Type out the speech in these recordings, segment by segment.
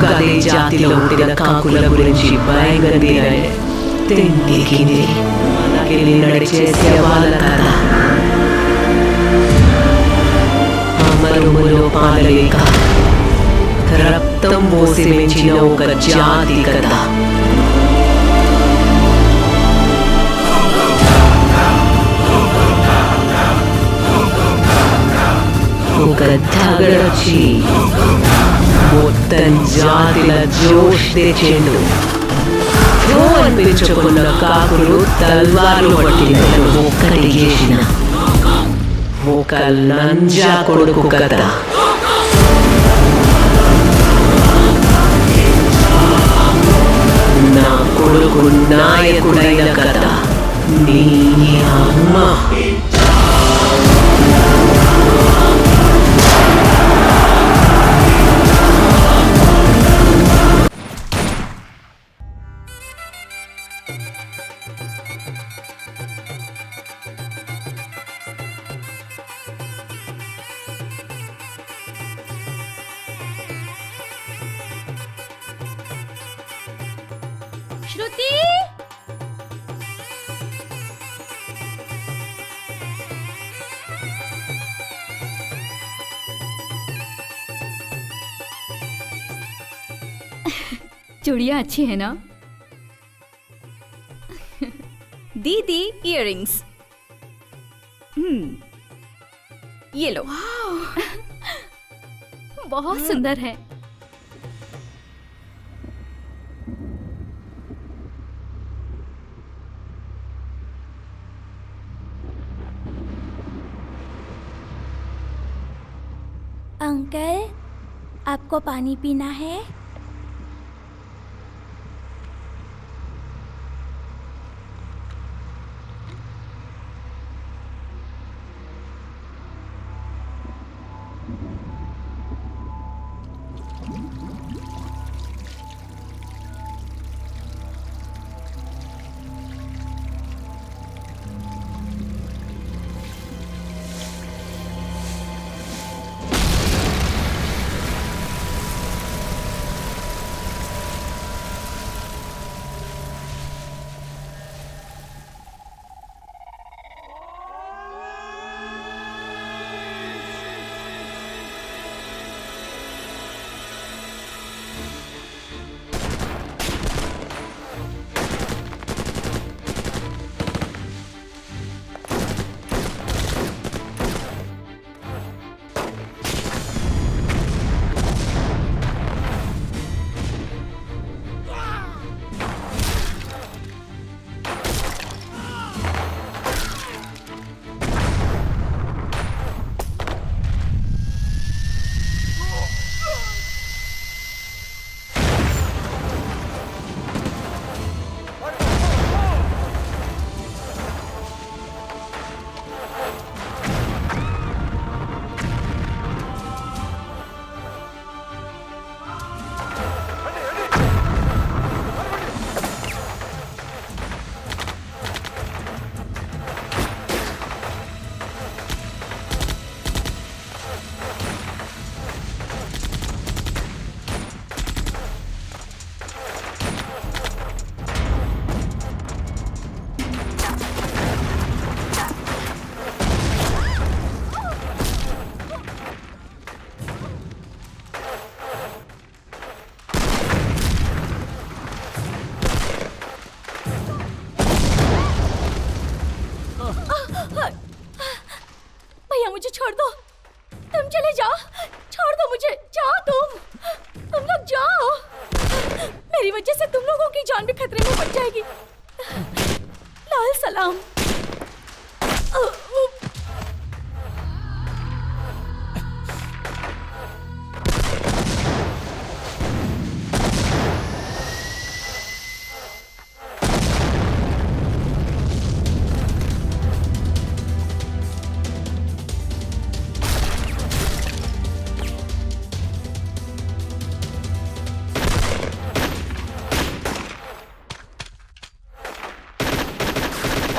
గదే జాతిలో పుట్టిన కాకుల గురించి భయంగా తిండికి నడిచే శవాల కథ. అమరుములో పాలలేక రక్తం పోసి పెంచిన ఒక జాతి కథ. ఒక తగడొచ్చి మొత్తం జాతిల జోష్ తెచ్చిండు. అనిపించుకున్న కాకులు తల్వార్లు పట్టినట్టు ఒక్కటి చేసిన ఒక లంజా కొడుకు కథ. నా కొడుకు నాయకుడైన కథ. నీ అమ్మ श्रुति चूड़िया अच्छी है ना? दीदी इयररिंग्स ये लो। बहुत सुंदर है। अंकल, आपको पानी पीना है? मुझे छोड़ दो, तुम चले जाओ, छोड़ दो मुझे, जाओ तुम लोग जाओ। मेरी वजह से तुम लोगों की जान भी खतरे में पड़ जाएगी। लाल सलाम।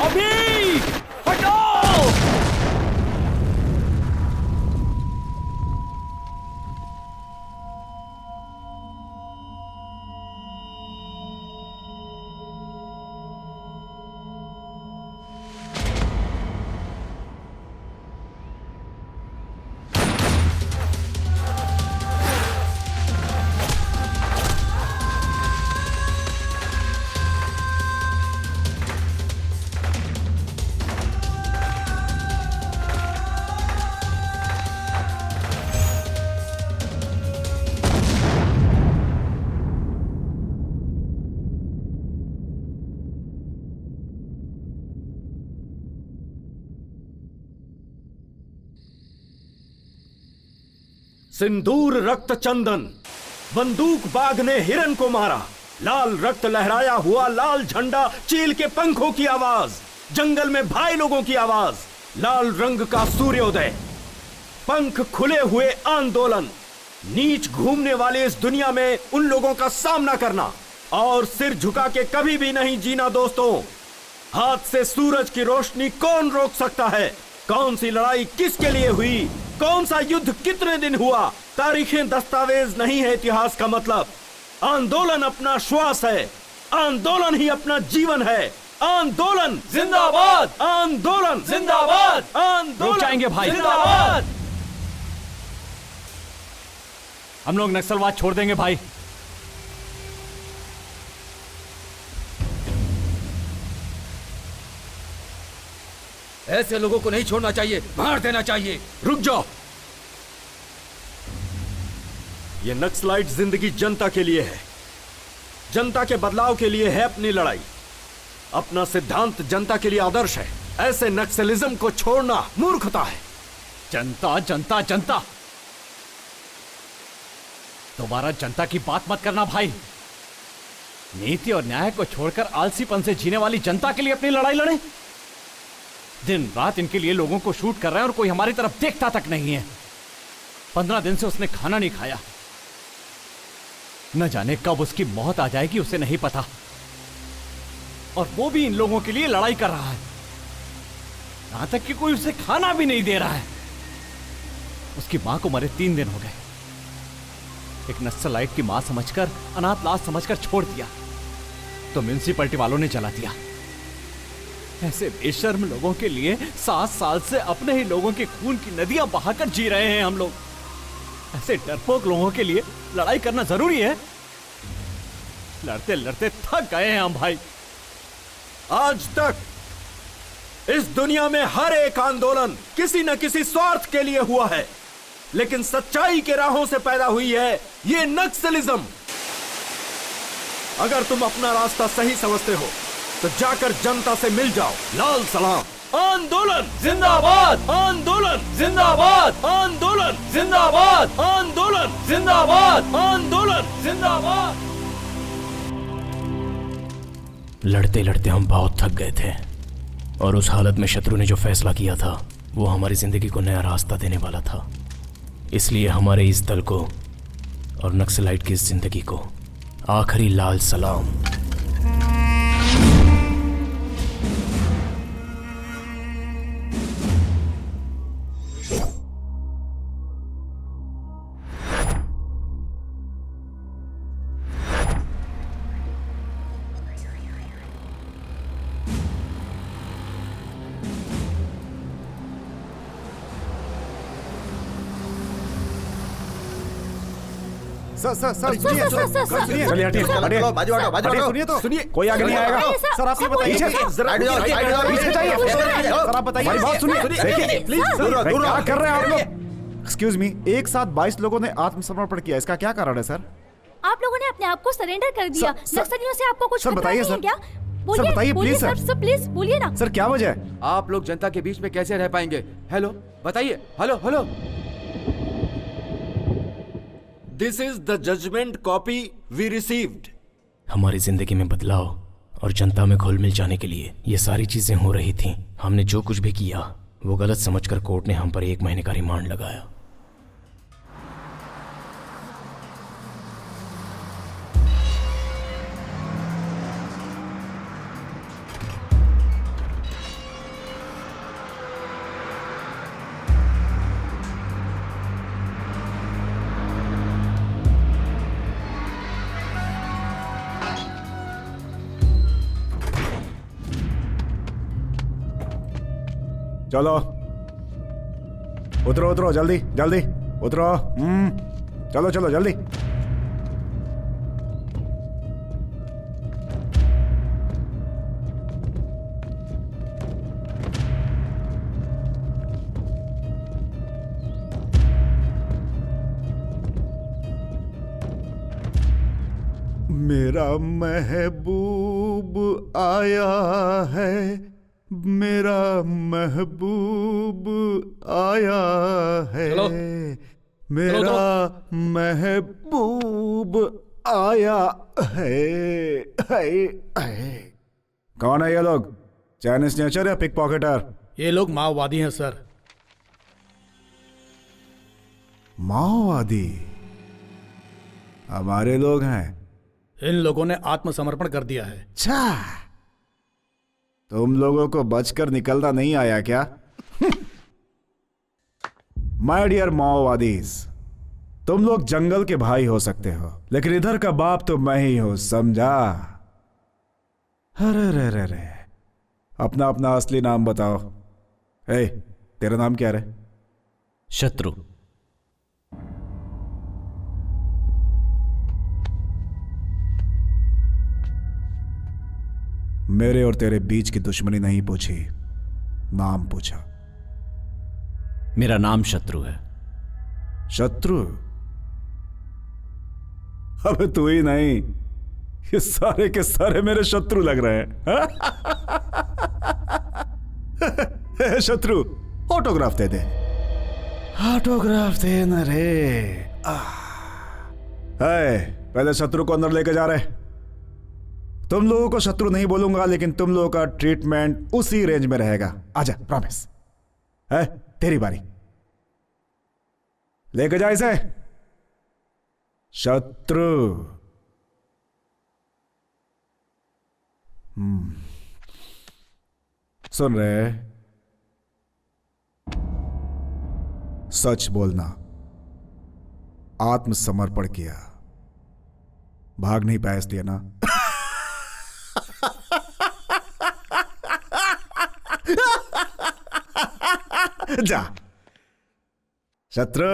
अभी सिंदूर रक्त चंदन, बंदूक बाग ने हिरन को मारा, लाल रक्त लहराया हुआ लाल झंडा, चील के पंखों की आवाज, जंगल में भाई लोगों की आवाज, लाल रंग का सूर्योदय, पंख खुले हुए आंदोलन, नीच घूमने वाले इस दुनिया में उन लोगों का सामना करना और सिर झुका के कभी भी नहीं जीना। दोस्तों, हाथ से सूरज की रोशनी कौन रोक सकता है? कौन सी लड़ाई किसके लिए हुई, कौन सा युद्ध कितने दिन हुआ, तारीखें दस्तावेज नहीं है इतिहास का मतलब। आंदोलन अपना श्वास है, आंदोलन ही अपना जीवन है। आंदोलन जिंदाबाद, आंदोलन जिंदाबाद। आंदोलन रुक जाएंगे भाई, जिंदाबाद। हम लोग नक्सलवाद छोड़ देंगे भाई। ऐसे लोगों को नहीं छोड़ना चाहिए, मार देना चाहिए। रुक जाओ। ये नक्सलाइट जिंदगी जनता के लिए है, जनता के बदलाव के लिए है अपनी लड़ाई। अपना सिद्धांत जनता के लिए आदर्श है। ऐसे नक्सलिज्म को छोड़ना मूर्खता है। जनता जनता जनता, दोबारा जनता की बात मत करना भाई। नीति और न्याय को छोड़कर आलसीपन से जीने वाली जनता के लिए अपनी लड़ाई लड़े। दिन रात इनके लिए लोगों को शूट कर रहे हैं और कोई हमारी तरफ देखता तक नहीं है। 15 दिन से उसने खाना नहीं खाया, न जाने कब उसकी मौत आ जाएगी उसे नहीं पता, और वो भी इन लोगों के लिए लड़ाई कर रहा है। यहां तक कि कोई उसे खाना भी नहीं दे रहा है। उसकी मां को मरे 3 दिन हो गए। एक नक्सलाइट की मां समझकर, अनाथ लाश समझकर छोड़ दिया तो म्युनिसिपैलिटी वालों ने जला दिया। ऐसे बेशर्म लोगों के लिए 7 साल से अपने ही लोगों के खून की नदियां बहाकर जी रहे हैं हम लोग। ऐसे डरपोक लोगों के लिए लड़ाई करना जरूरी है। लड़ते लड़ते थक गए हैं हम भाई। आज तक इस दुनिया में हर एक आंदोलन किसी न किसी स्वार्थ के लिए हुआ है, लेकिन सच्चाई के राहों से पैदा हुई है ये नक्सलिज्म। अगर तुम अपना रास्ता सही समझते हो तो जाकर जनता से मिल जाओ। लाल सलाम। आंदोलन जिंदाबाद, आंदोलन जिंदाबाद, आंदोलन जिंदाबाद, आंदोलन जिंदाबाद, आंदोलन जिंदाबाद। लड़ते लड़ते हम बहुत थक गए थे और उस हालत में शत्रु ने जो फैसला किया था वो हमारी जिंदगी को नया रास्ता देने वाला था। इसलिए हमारे इस दल को और नक्सलाइट की इस जिंदगी को आखिरी लाल सलाम। सर चलिए हटिए, हटिए। बाजू हटो, बाजू हटो। सुनिए तो, सुनिए, कोई आगे नहीं आएगा। सर आप ये बताइए, जरा पीछे जाइए। सर आप बताइए, हमारी बात सुनिए। देखिए प्लीज क्या कर रहे हैं आप लोग? एक्सक्यूज मी, एक साथ 22 लोगों ने आत्मसमर्पण किया, इसका क्या कारण है सर? आप लोगों ने अपने आप को सरेंडर कर दिया। सर, नक्सलियों से आपको कुछ सर, खतरा बताइए नहीं है सर। क्या? सर, बताइए, प्लीज सर। सर प्लीज बोलिए ना। सर क्या वजह है? आप लोग जनता के बीच में कैसे रह पाएंगे? हेलो, बताइए। Hello hello. This is the judgement copy we received. हमारी जिंदगी में बदलाव और जनता में घुल मिल जाने के लिए ये सारी चीजें हो रही थीं। हमने जो कुछ भी किया वो गलत समझकर कोर्ट ने हम पर 1 महीने का रिमांड लगाया। चलो उतरो उतरो, जल्दी जल्दी उतरो। चलो चलो जल्दी। मेरा महबूब आया है, मेरा महबूब आया है। चलो। मेरा महबूब आया है। कौन है ये लोग? चाइनीज नेचर या पिक पॉकेटर? ये लोग माओवादी हैं सर। माओवादी? हमारे लोग हैं। इन लोगों ने आत्मसमर्पण कर दिया है। अच्छा, तुम लोगों को बचकर निकलना नहीं आया क्या? माय डियर माओवादीज, तुम लोग जंगल के भाई हो सकते हो, लेकिन इधर का बाप तो मैं ही हूं, समझा? अरे रे रे रे, अपना अपना असली नाम बताओ। ए, तेरा नाम क्या रे? शत्रु। मेरे और तेरे बीच की दुश्मनी नहीं पूछी, नाम पूछा। मेरा नाम शत्रु है। शत्रु? अबे तू ही नहीं, ये सारे के सारे मेरे शत्रु लग रहे हैं। शत्रु, ऑटोग्राफ दे दे। ऑटोग्राफ दे न रे। पहले शत्रु को अंदर लेके जा रहे। तुम लोगों को शत्रु नहीं बोलूंगा, लेकिन तुम लोगों का ट्रीटमेंट उसी रेंज में रहेगा। आजा, प्रॉमिस है। तेरी बारी, लेके जा इसे। शत्रु। सुन रहे? सच बोलना। आत्मसमर्पण किया, भाग नहीं पाया इसलिए ना? जा शत्रु।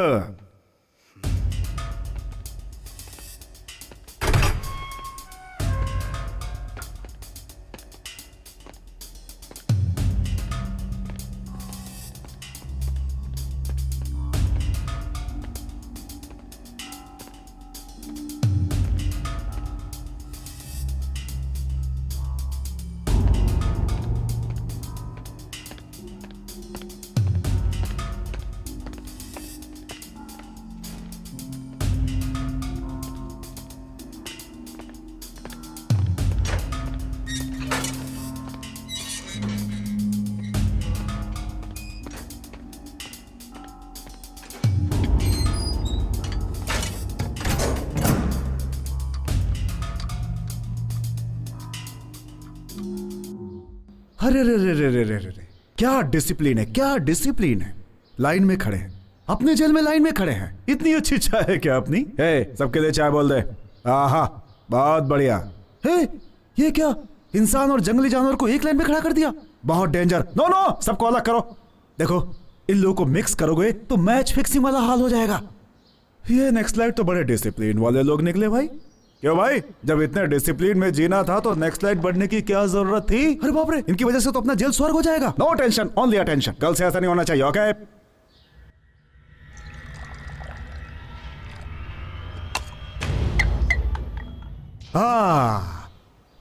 अरे रे रे रे रे रे रे, क्या डिसिप्लिन है, क्या डिसिप्लिन है। लाइन में खड़े हैं, अपने जेल में लाइन में खड़े हैं। इतनी अच्छी चाय है क्या अपनी? सबके लिए चाय बोल दे। आहा, बहुत बढ़िया। ये क्या, इंसान और जंगली जानवर को एक लाइन में खड़ा कर दिया? बहुत डेंजर। नो नो, सबको अलग करो। देखो, इन लोगों को मिक्स करोगे तो मैच फिक्सिंग वाला हाल हो जाएगा। ये नेक्स्ट लाइट तो बड़े डिसिप्लिन वाले लोग निकले भाई। क्यों भाई, जब इतने डिसिप्लिन में जीना था तो नेक्स्ट लाइट बढ़ने की क्या जरूरत थी? अरे बाप रे, इनकी वजह से तो अपना जेल स्वर्ग हो जाएगा। No tension, only attention. कल से ऐसा नहीं होना चाहिए, okay?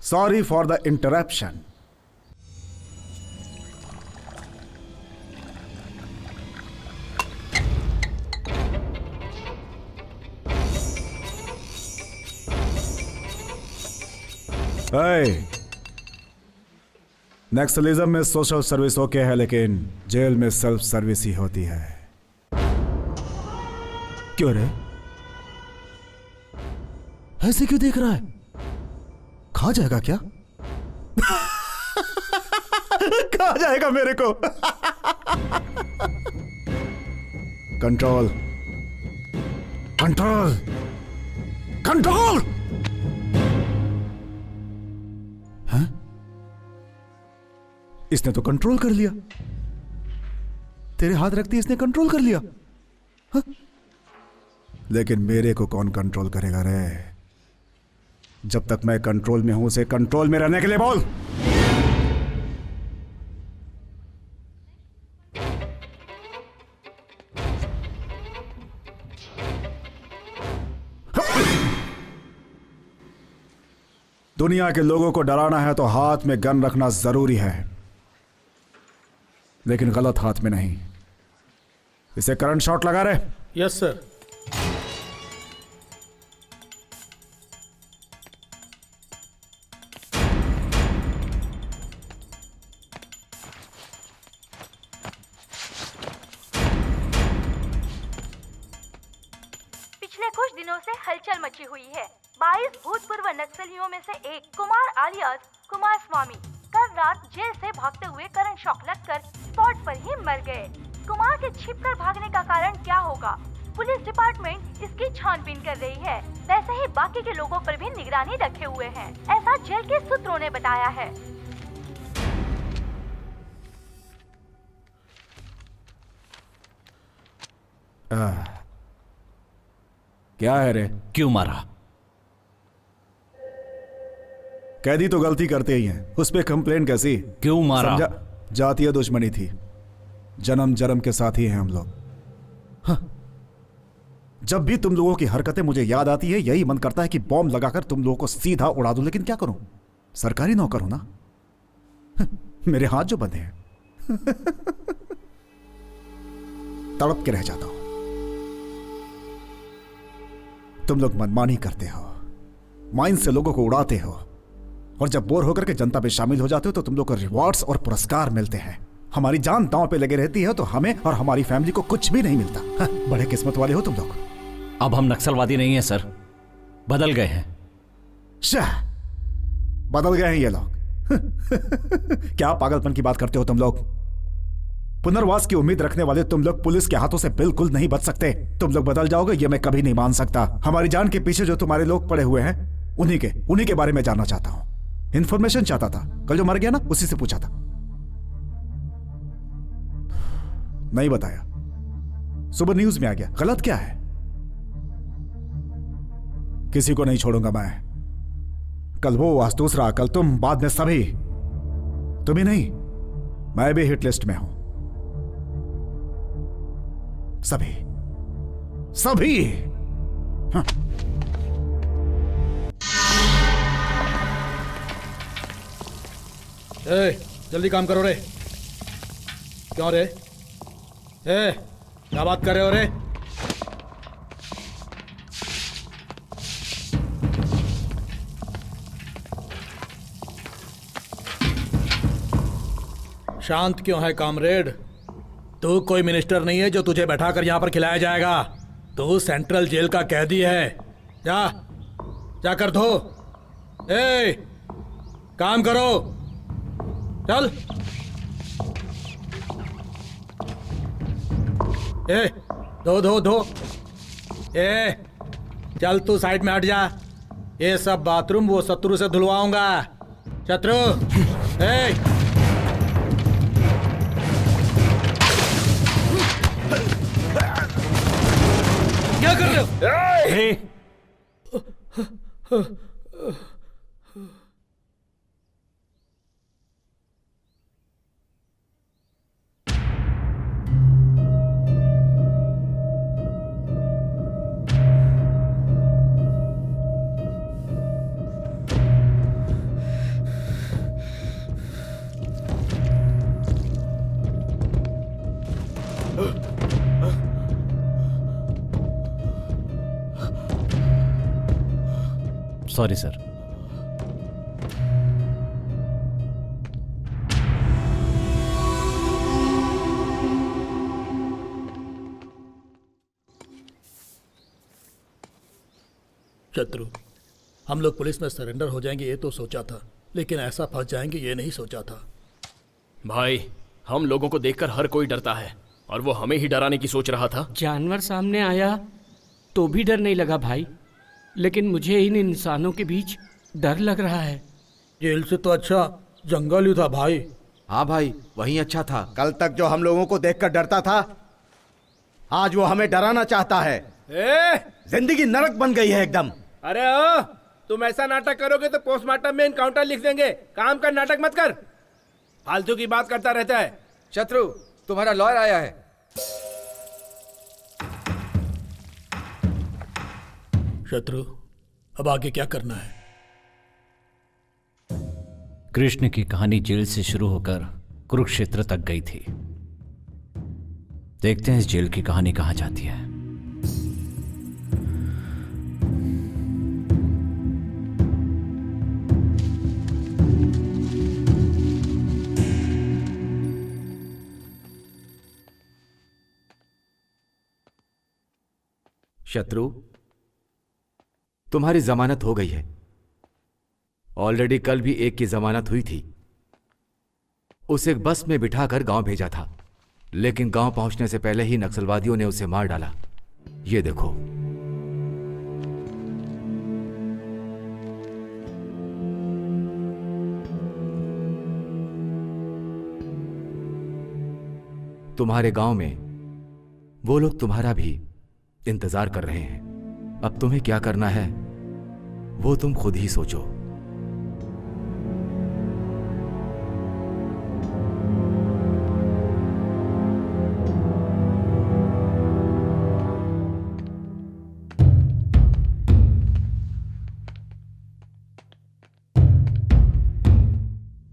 Sorry for the interruption. Naxalism में सोशल सर्विस ओके है, लेकिन जेल में सेल्फ सर्विस ही होती है। क्यों रे, ऐसे क्यों देख रहा है? खा जाएगा क्या? खा जाएगा मेरे को। Control, control, control. इसने तो कंट्रोल कर लिया। तेरे हाथ रखती इसने कंट्रोल कर लिया। हा? लेकिन मेरे को कौन कंट्रोल करेगा रे? जब तक मैं कंट्रोल में हूं, उसे कंट्रोल में रहने के लिए बोल। दुनिया के लोगों को डराना है तो हाथ में गन रखना जरूरी है, लेकिन गलत हाथ में नहीं। इसे करंट शॉट लगा रहे। Yes sir. दिनों से हलचल मची हुई है। 22 भूतपूर्व नक्सलियों में से एक कुमार आलियास कुमार स्वामी कल रात जेल से भागते हुए करंट शॉक लगकर स्पॉट पर ही मर गए। कुमार के छिपकर भागने का कारण क्या होगा? पुलिस डिपार्टमेंट इसकी छानबीन कर रही है। वैसे ही बाकी के लोगों पर भी निगरानी रखे हुए हैं, ऐसा जेल के सूत्रों ने बताया है। क्या है रे? क्यों मारा? कैदी तो गलती करते ही हैं, उस पे कंप्लेन कैसी? क्यों मारा? समझा, जातीय दुश्मनी थी। जन्म जन्म के साथी हैं हम लोग। हाँ। जब भी तुम लोगों की हरकतें मुझे याद आती है, यही मन करता है कि बॉम्ब लगाकर तुम लोगों को सीधा उड़ा दूं, लेकिन क्या करूं? सरकारी नौकर हूं ना। मेरे हाथ जो बंधे हैं तड़प के रह जाता हूं। तुम लोग मनमानी करते हो, माइंड से लोगों को उड़ाते हो, और जब बोर होकर के जनता में शामिल हो जाते हो तो तुम लोग को रिवॉर्ड्स और पुरस्कार मिलते हैं। हमारी जान दांव पे लगे रहती है तो हमें और हमारी फैमिली को कुछ भी नहीं मिलता। हाँ, बड़े किस्मत वाले हो तुम लोग। अब हम नक्सलवादी नहीं हैं सर, बदल गए हैं। शाह, बदल गए हैं ये लोग। क्या पागलपन की बात करते हो तुम लोग? पुनर्वास की उम्मीद रखने वाले तुम लोग पुलिस के हाथों से बिल्कुल नहीं बच सकते। तुम लोग बदल जाओगे ये मैं कभी नहीं मान सकता। हमारी जान के पीछे जो तुम्हारे लोग पड़े हुए हैं उन्हीं के बारे में जानना चाहता हूं। इंफॉर्मेशन चाहता था। कल जो मर गया ना, उसी से पूछा था, नहीं बताया। सुबह न्यूज में आ गया। गलत क्या है? किसी को नहीं छोड़ूंगा मैं। कल वो, आज दूसरा, कल तुम, बाद में सभी। तुम ही नहीं, मैं भी हिट लिस्ट में हूं। सभी सभी। हाँ। जल्दी काम करो रे। क्यों रे? क्या बात कर रहे हो रे? शांत क्यों है कामरेड? तू कोई मिनिस्टर नहीं है जो तुझे बैठाकर यहां पर खिलाया जाएगा। तू सेंट्रल जेल का कैदी है। जा कर धो। काम करो, चल। धो। चल तू साइड में हट जा। ये सब बाथरूम वो शत्रु से धुलवाऊंगा। शत्रु, क्या कर रहे हो? Sorry sir. शत्रु, हम लोग पुलिस में सरेंडर हो जाएंगे ये तो सोचा था, लेकिन ऐसा फंस जाएंगे ये नहीं सोचा था। भाई, हम लोगों को देखकर हर कोई डरता है और वो हमें ही डराने की सोच रहा था। जानवर सामने आया तो भी डर नहीं लगा भाई, लेकिन मुझे इन इंसानों के बीच डर लग रहा है। जेल से तो अच्छा जंगल ही था भाई। हाँ भाई, वही अच्छा था। कल तक जो हम लोगों को देखकर डरता था, आज वो हमें डराना चाहता है। जिंदगी नरक बन गई है एकदम। अरे ओ, तुम ऐसा नाटक करोगे तो पोस्टमार्टम में एनकाउंटर लिख देंगे। काम का नाटक मत कर, फालतू की बात करता रहता है। शत्रु, तुम्हारा लॉयर आया है। शत्रु, अब आगे क्या करना है? कृष्ण की कहानी जेल से शुरू होकर कुरुक्षेत्र तक गई थी। देखते हैं इस जेल की कहानी कहां जाती है। शत्रु, तुम्हारी जमानत हो गई है। ऑलरेडी कल भी एक की जमानत हुई थी। उसे बस में बिठाकर गांव भेजा था, लेकिन गांव पहुंचने से पहले ही नक्सलवादियों ने उसे मार डाला। ये देखो। तुम्हारे गांव में वो लोग तुम्हारा भी इंतजार कर रहे हैं। अब तुम्हें क्या करना है वो तुम खुद ही सोचो।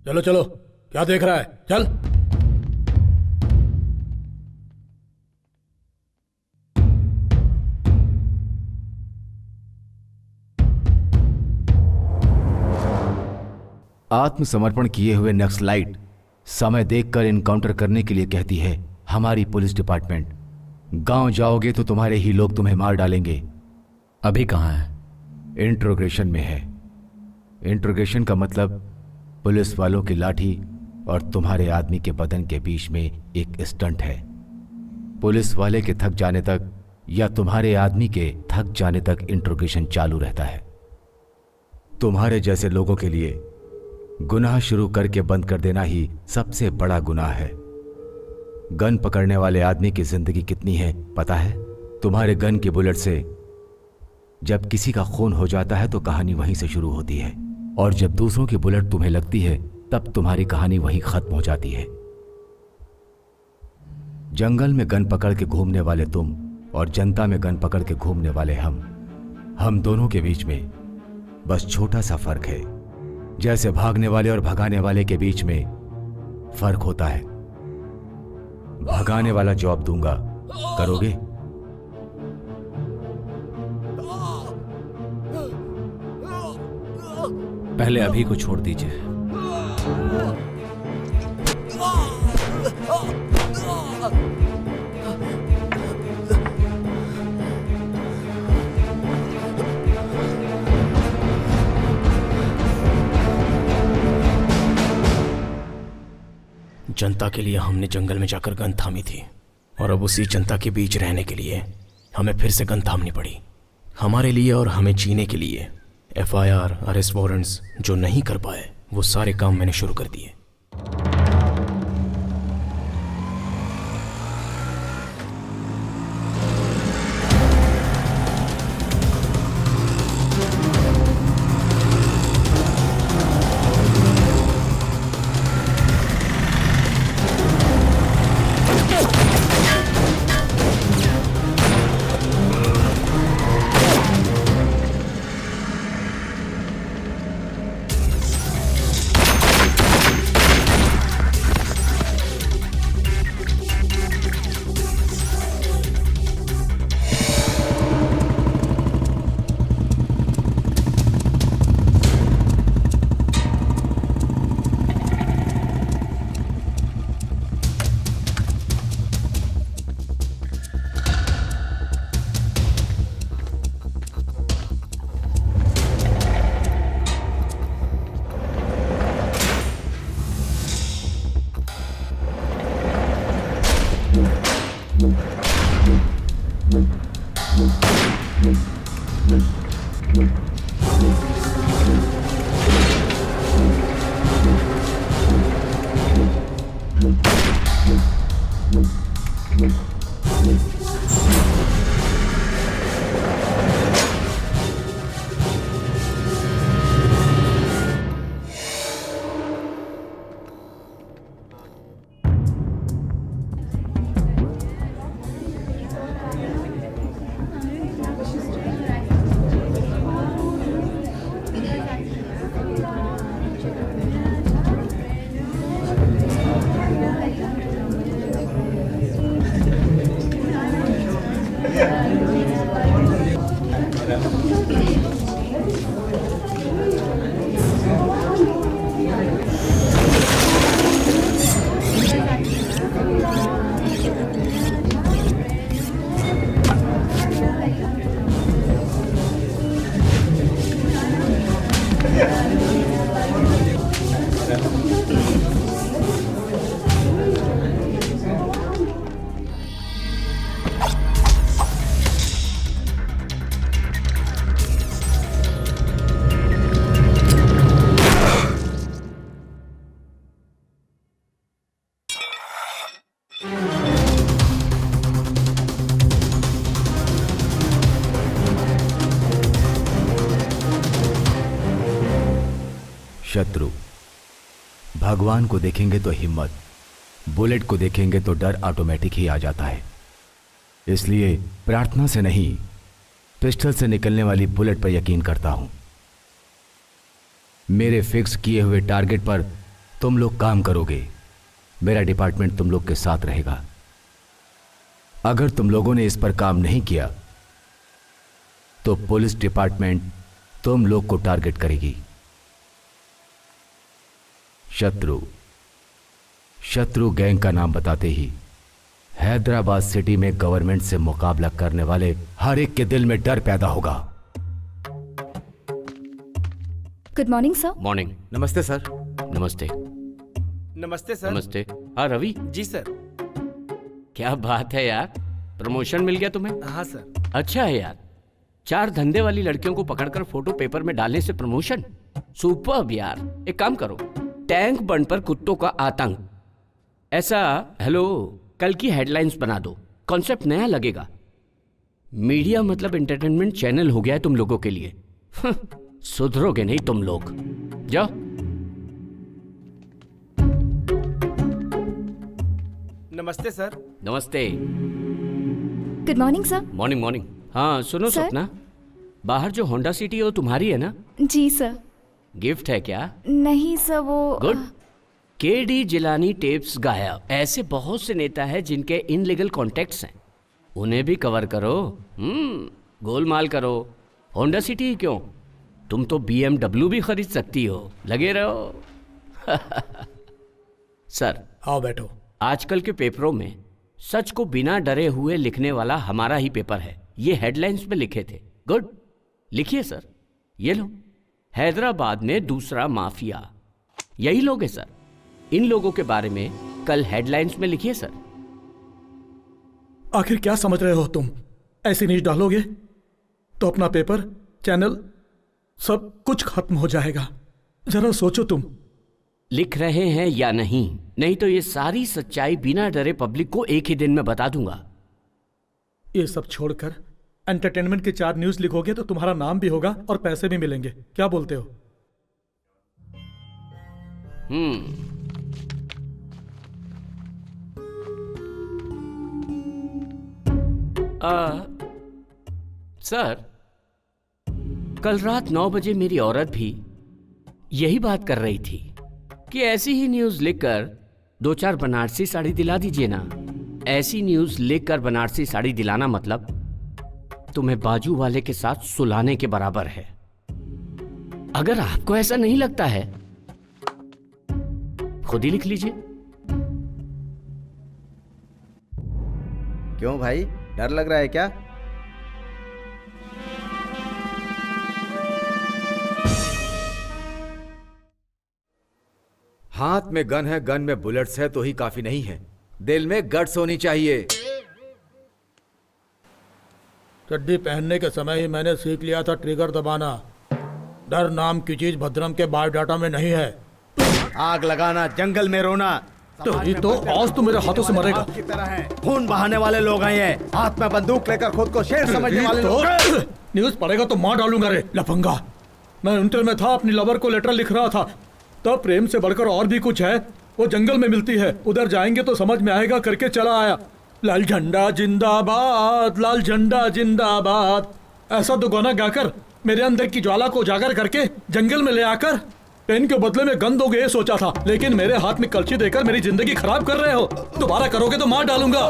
चलो चलो, क्या देख रहा है, चल। आत्मसमर्पण किए हुए नक्सलाइट समय देखकर इनकाउंटर करने के लिए कहती है हमारी पुलिस डिपार्टमेंट। गांव जाओगे तो तुम्हारे ही लोग तुम्हें मार डालेंगे। अभी कहाँ है? इंट्रोगेशन में है। इंट्रोगेशन का मतलब पुलिस वालों की लाठी और तुम्हारे आदमी के बदन के बीच में एक स्टंट है। पुलिस वाले के थक जाने तक या तुम्हारे आदमी के थक जाने तक इंट्रोगेशन चालू रहता है। तुम्हारे जैसे लोगों के लिए गुनाह शुरू करके बंद कर देना ही सबसे बड़ा गुनाह है। गन पकड़ने वाले आदमी की जिंदगी कितनी है पता है? तुम्हारे गन की बुलेट से जब किसी का खून हो जाता है तो कहानी वहीं से शुरू होती है, और जब दूसरों की बुलेट तुम्हें लगती है तब तुम्हारी कहानी वहीं खत्म हो जाती है। जंगल में गन पकड़ के घूमने वाले तुम और जनता में गन पकड़ के घूमने वाले हम दोनों के बीच में बस छोटा सा फर्क है, जैसे भागने वाले और भगाने वाले के बीच में फर्क होता है। भगाने वाला जॉब दूंगा, करोगे? पहले अभी को छोड़ दीजिए। जनता के लिए हमने जंगल में जाकर गन थामी थी, और अब उसी जनता के बीच रहने के लिए हमें फिर से गन थामनी पड़ी। हमारे लिए और हमें जीने के लिए FIR, अरेस्ट वारंट्स जो नहीं कर पाए वो सारे काम मैंने शुरू कर दिए। शत्रु। भगवान को देखेंगे तो हिम्मत, बुलेट को देखेंगे तो डर ऑटोमेटिक ही आ जाता है। इसलिए प्रार्थना से नहीं, पिस्टल से निकलने वाली बुलेट पर यकीन करता हूं। मेरे फिक्स किए हुए टारगेट पर तुम लोग काम करोगे, मेरा डिपार्टमेंट तुम लोग के साथ रहेगा। अगर तुम लोगों ने इस पर काम नहीं किया तो पुलिस डिपार्टमेंट तुम लोग को टारगेट करेगी। शत्रु गैंग का नाम बताते ही हैदराबाद सिटी में गवर्नमेंट से मुकाबला करने वाले हर एक के दिल में डर पैदा होगा। Good morning sir. मॉर्निंग। नमस्ते सर। नमस्ते। नमस्ते सर। नमस्ते। हाँ रवि। जी सर। क्या बात है यार, प्रमोशन मिल गया तुम्हें? हाँ सर। अच्छा है यार, 4 धंधे वाली लड़कियों को पकड़कर फोटो पेपर में डालने से प्रमोशन, सुपर्ब यार। एक काम करो, टैंक बंड पर कुत्तों का आतंक, ऐसा हेलो कल की हेडलाइंस बना दो। कॉन्सेप्ट नया लगेगा। मीडिया मतलब एंटरटेनमेंट चैनल हो गया है तुम लोगों के लिए। सुधरोगे नहीं तुम लोग। जाओ। नमस्ते सर। नमस्ते। Good morning sir. Morning morning. हाँ सुनो सर? सपना, बाहर जो होंडा सिटी है वो तुम्हारी है ना? जी सर। गिफ्ट है क्या? नहीं सर, वो गुड। केडी जिलानी टेप्स गायब। ऐसे बहुत से नेता हैं जिनके इनलीगल कॉन्टेक्ट्स हैं, उन्हें भी कवर करो। गोलमाल करो। होंडा सिटी ही क्यों, तुम तो BMW भी खरीद सकती हो। लगे रहो। सर आओ बैठो। आजकल के पेपरों में सच को बिना डरे हुए लिखने वाला हमारा ही पेपर है। ये हेडलाइंस में लिखे थे। गुड, लिखिए सर। ये लो, हैदराबाद में दूसरा माफिया। यही लोग हैं सर। इन लोगों के बारे में कल हेडलाइंस में लिखिए सर। आखिर क्या समझ रहे हो तुम? ऐसी न्यूज डालोगे तो अपना पेपर, चैनल, सब कुछ खत्म हो जाएगा। जरा सोचो तुम। लिख रहे हैं या नहीं? नहीं तो ये सारी सच्चाई बिना डरे पब्लिक को एक ही दिन में बता दूंगा। ये सब छोड़कर एंटरटेनमेंट के 4 न्यूज लिखोगे तो तुम्हारा नाम भी होगा और पैसे भी मिलेंगे। क्या बोलते हो? सर, कल रात 9 बजे मेरी औरत भी यही बात कर रही थी कि ऐसी ही न्यूज लिखकर 2-4 बनारसी साड़ी दिला दीजिए ना। ऐसी न्यूज लिखकर बनारसी साड़ी दिलाना मतलब तुम्हें बाजू वाले के साथ सुलाने के बराबर है। अगर आपको ऐसा नहीं लगता है, खुद ही लिख लीजिए। क्यों भाई, डर लग रहा है क्या? हाथ में गन है, गन में बुलेट्स है तो ही काफी नहीं है, दिल में गट्स होनी चाहिए। चड्डी पहनने के समय ही मैंने सीख लिया था ट्रिगर दबाना। डर नाम की चीज भद्रम के बायोडाटा में नहीं है। आग लगाना, जंगल में रोना, तो ये तो आज तो मेरे हाथों से मरेगा। की तरह है। खून बहाने वाले लोग हैं ये, हाथ में बंदूक लेकर खुद को शेर समझने वाले लोग। न्यूज पढ़ेगा तो मार डालूंगा रे लफंगा। मैं इंटर में था, अपनी लवर को लेटर लिख रहा था, तब प्रेम से बढ़कर और भी कुछ है, वो जंगल में मिलती है, उधर जाएंगे तो समझ में आएगा करके चला आया। लाल झंडा जिंदाबाद, लाल झंडा जिंदाबाद, ऐसा तो गाना गाकर मेरे अंदर की ज्वाला को उजागर करके जंगल में ले आकर पेन के बदले में गन दोगे ये सोचा था, लेकिन मेरे हाथ में कलची देकर मेरी जिंदगी खराब कर रहे हो। दोबारा करोगे तो मार डालूंगा।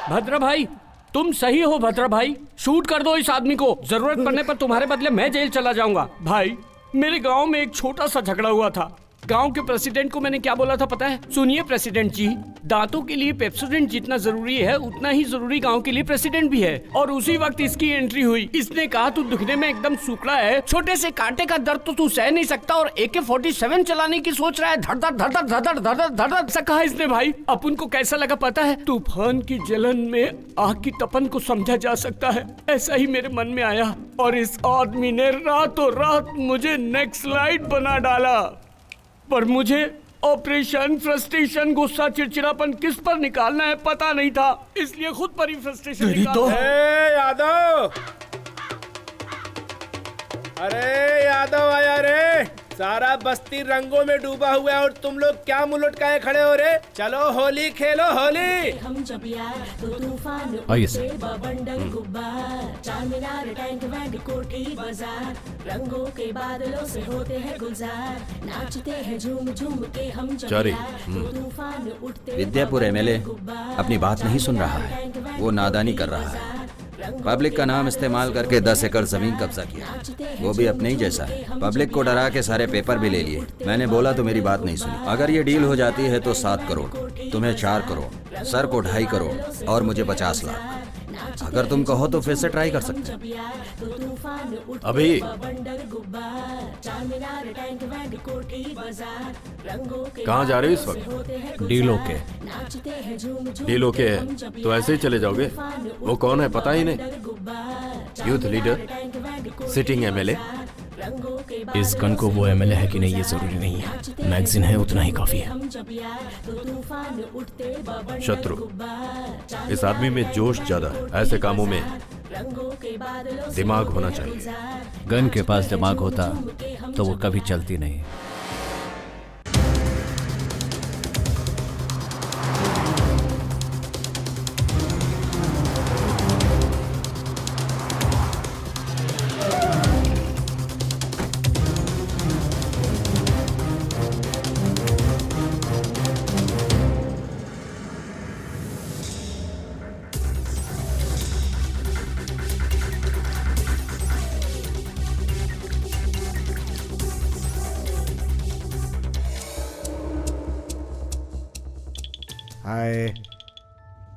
भद्रा भाई, तुम सही हो। भद्रा भाई, शूट कर दो इस आदमी को। जरूरत पड़ने पर तुम्हारे बदले मैं जेल चला जाऊंगा। भाई, मेरे गांव में एक छोटा सा झगड़ा हुआ था। गांव के प्रेसिडेंट को मैंने क्या बोला था पता है? सुनिए प्रेसिडेंट जी, दांतों के लिए पेप्सोडेंट जितना जरूरी है उतना ही जरूरी गांव के लिए प्रेसिडेंट भी है। और उसी वक्त इसकी एंट्री हुई। इसने कहा तू दिखने में एकदम सूखड़ा है, छोटे से कांटे का दर्द तो तू सह नहीं सकता और AK-47 चलाने की सोच रहा है, धड़ धड़ धड़ धड़ धड़ धड़ धड़ धड़ ऐसा कहा इसने। भाई, अपन को कैसा लगा पता है? तूफान की जलन में आग की तपन को समझा जा सकता है, ऐसा ही मेरे मन में आया। और इस आदमी ने रातों रात मुझे नेक्स्ट लाइट बना डाला। पर मुझे ऑपरेशन, फ्रस्ट्रेशन, गुस्सा, चिड़चिड़ापन किस पर निकालना है पता नहीं था, इसलिए खुद पर ही फ्रस्ट्रेशन निकाला। यादव, अरे यादव आया रे। सारा बस्ती रंगों में डूबा हुआ है और तुम लोग क्या मुंह लटकाए खड़े हो रे? चलो होली खेलो होली। हम जब यार तो तूफान आइए उठते बवंडर गुब्बार, चारमीनार टैंक बैंड कोठी बाजार, रंगों के बादलों से होते हैं गुलजार, नाचते हैं झूम झूम के हम जब चारी, यार तो तूफान उठते विद्यापुर एमएलए अपनी बात नहीं सुन रहा है, वो नादानी कर रहा है। पब्लिक का नाम इस्तेमाल करके 10 एकड़ जमीन कब्जा किया, वो भी अपने ही जैसा है। पब्लिक को डरा के सारे पेपर भी ले लिए। मैंने बोला तो मेरी बात नहीं सुनी। अगर ये डील हो जाती है तो 7 करोड़, तुम्हें 4 करोड़, सर को 2.5 करोड़ और मुझे 50 लाख। अगर तुम कहो तो फिर से ट्राई कर सकते हैं। अभी कहाँ जा रहे हो इस वक्त? डीलों के। डीलों के तो ऐसे ही चले जाओगे? वो कौन है पता ही नहीं। Youth leader, sitting MLA. इस गन को वो एमएलए है कि नहीं ये जरूरी नहीं है, मैगजीन है उतना ही काफी है। शत्रु, इस आदमी में जोश ज्यादा है। ऐसे कामों में दिमाग होना चाहिए। गन के पास दिमाग होता तो वो कभी चलती नहीं। हाय,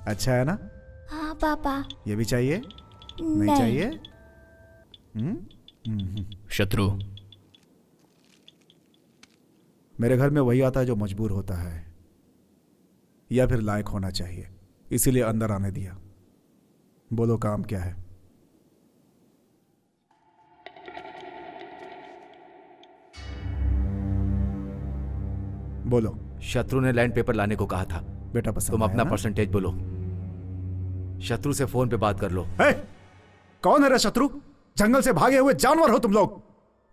अच्छा है ना? हाँ पापा। ये भी चाहिए? नहीं चाहिए? शत्रु, मेरे घर में वही आता है जो मजबूर होता है या फिर लायक होना चाहिए, इसीलिए अंदर आने दिया। बोलो काम क्या है? बोलो। शत्रु ने लैंड पेपर लाने को कहा था। बेटा पसंद तुम आया अपना ना? परसेंटेज बोलो। शत्रु से फोन पे बात कर लो। कौन है रे शत्रु? जंगल से भागे हुए जानवर हो तुम लोग।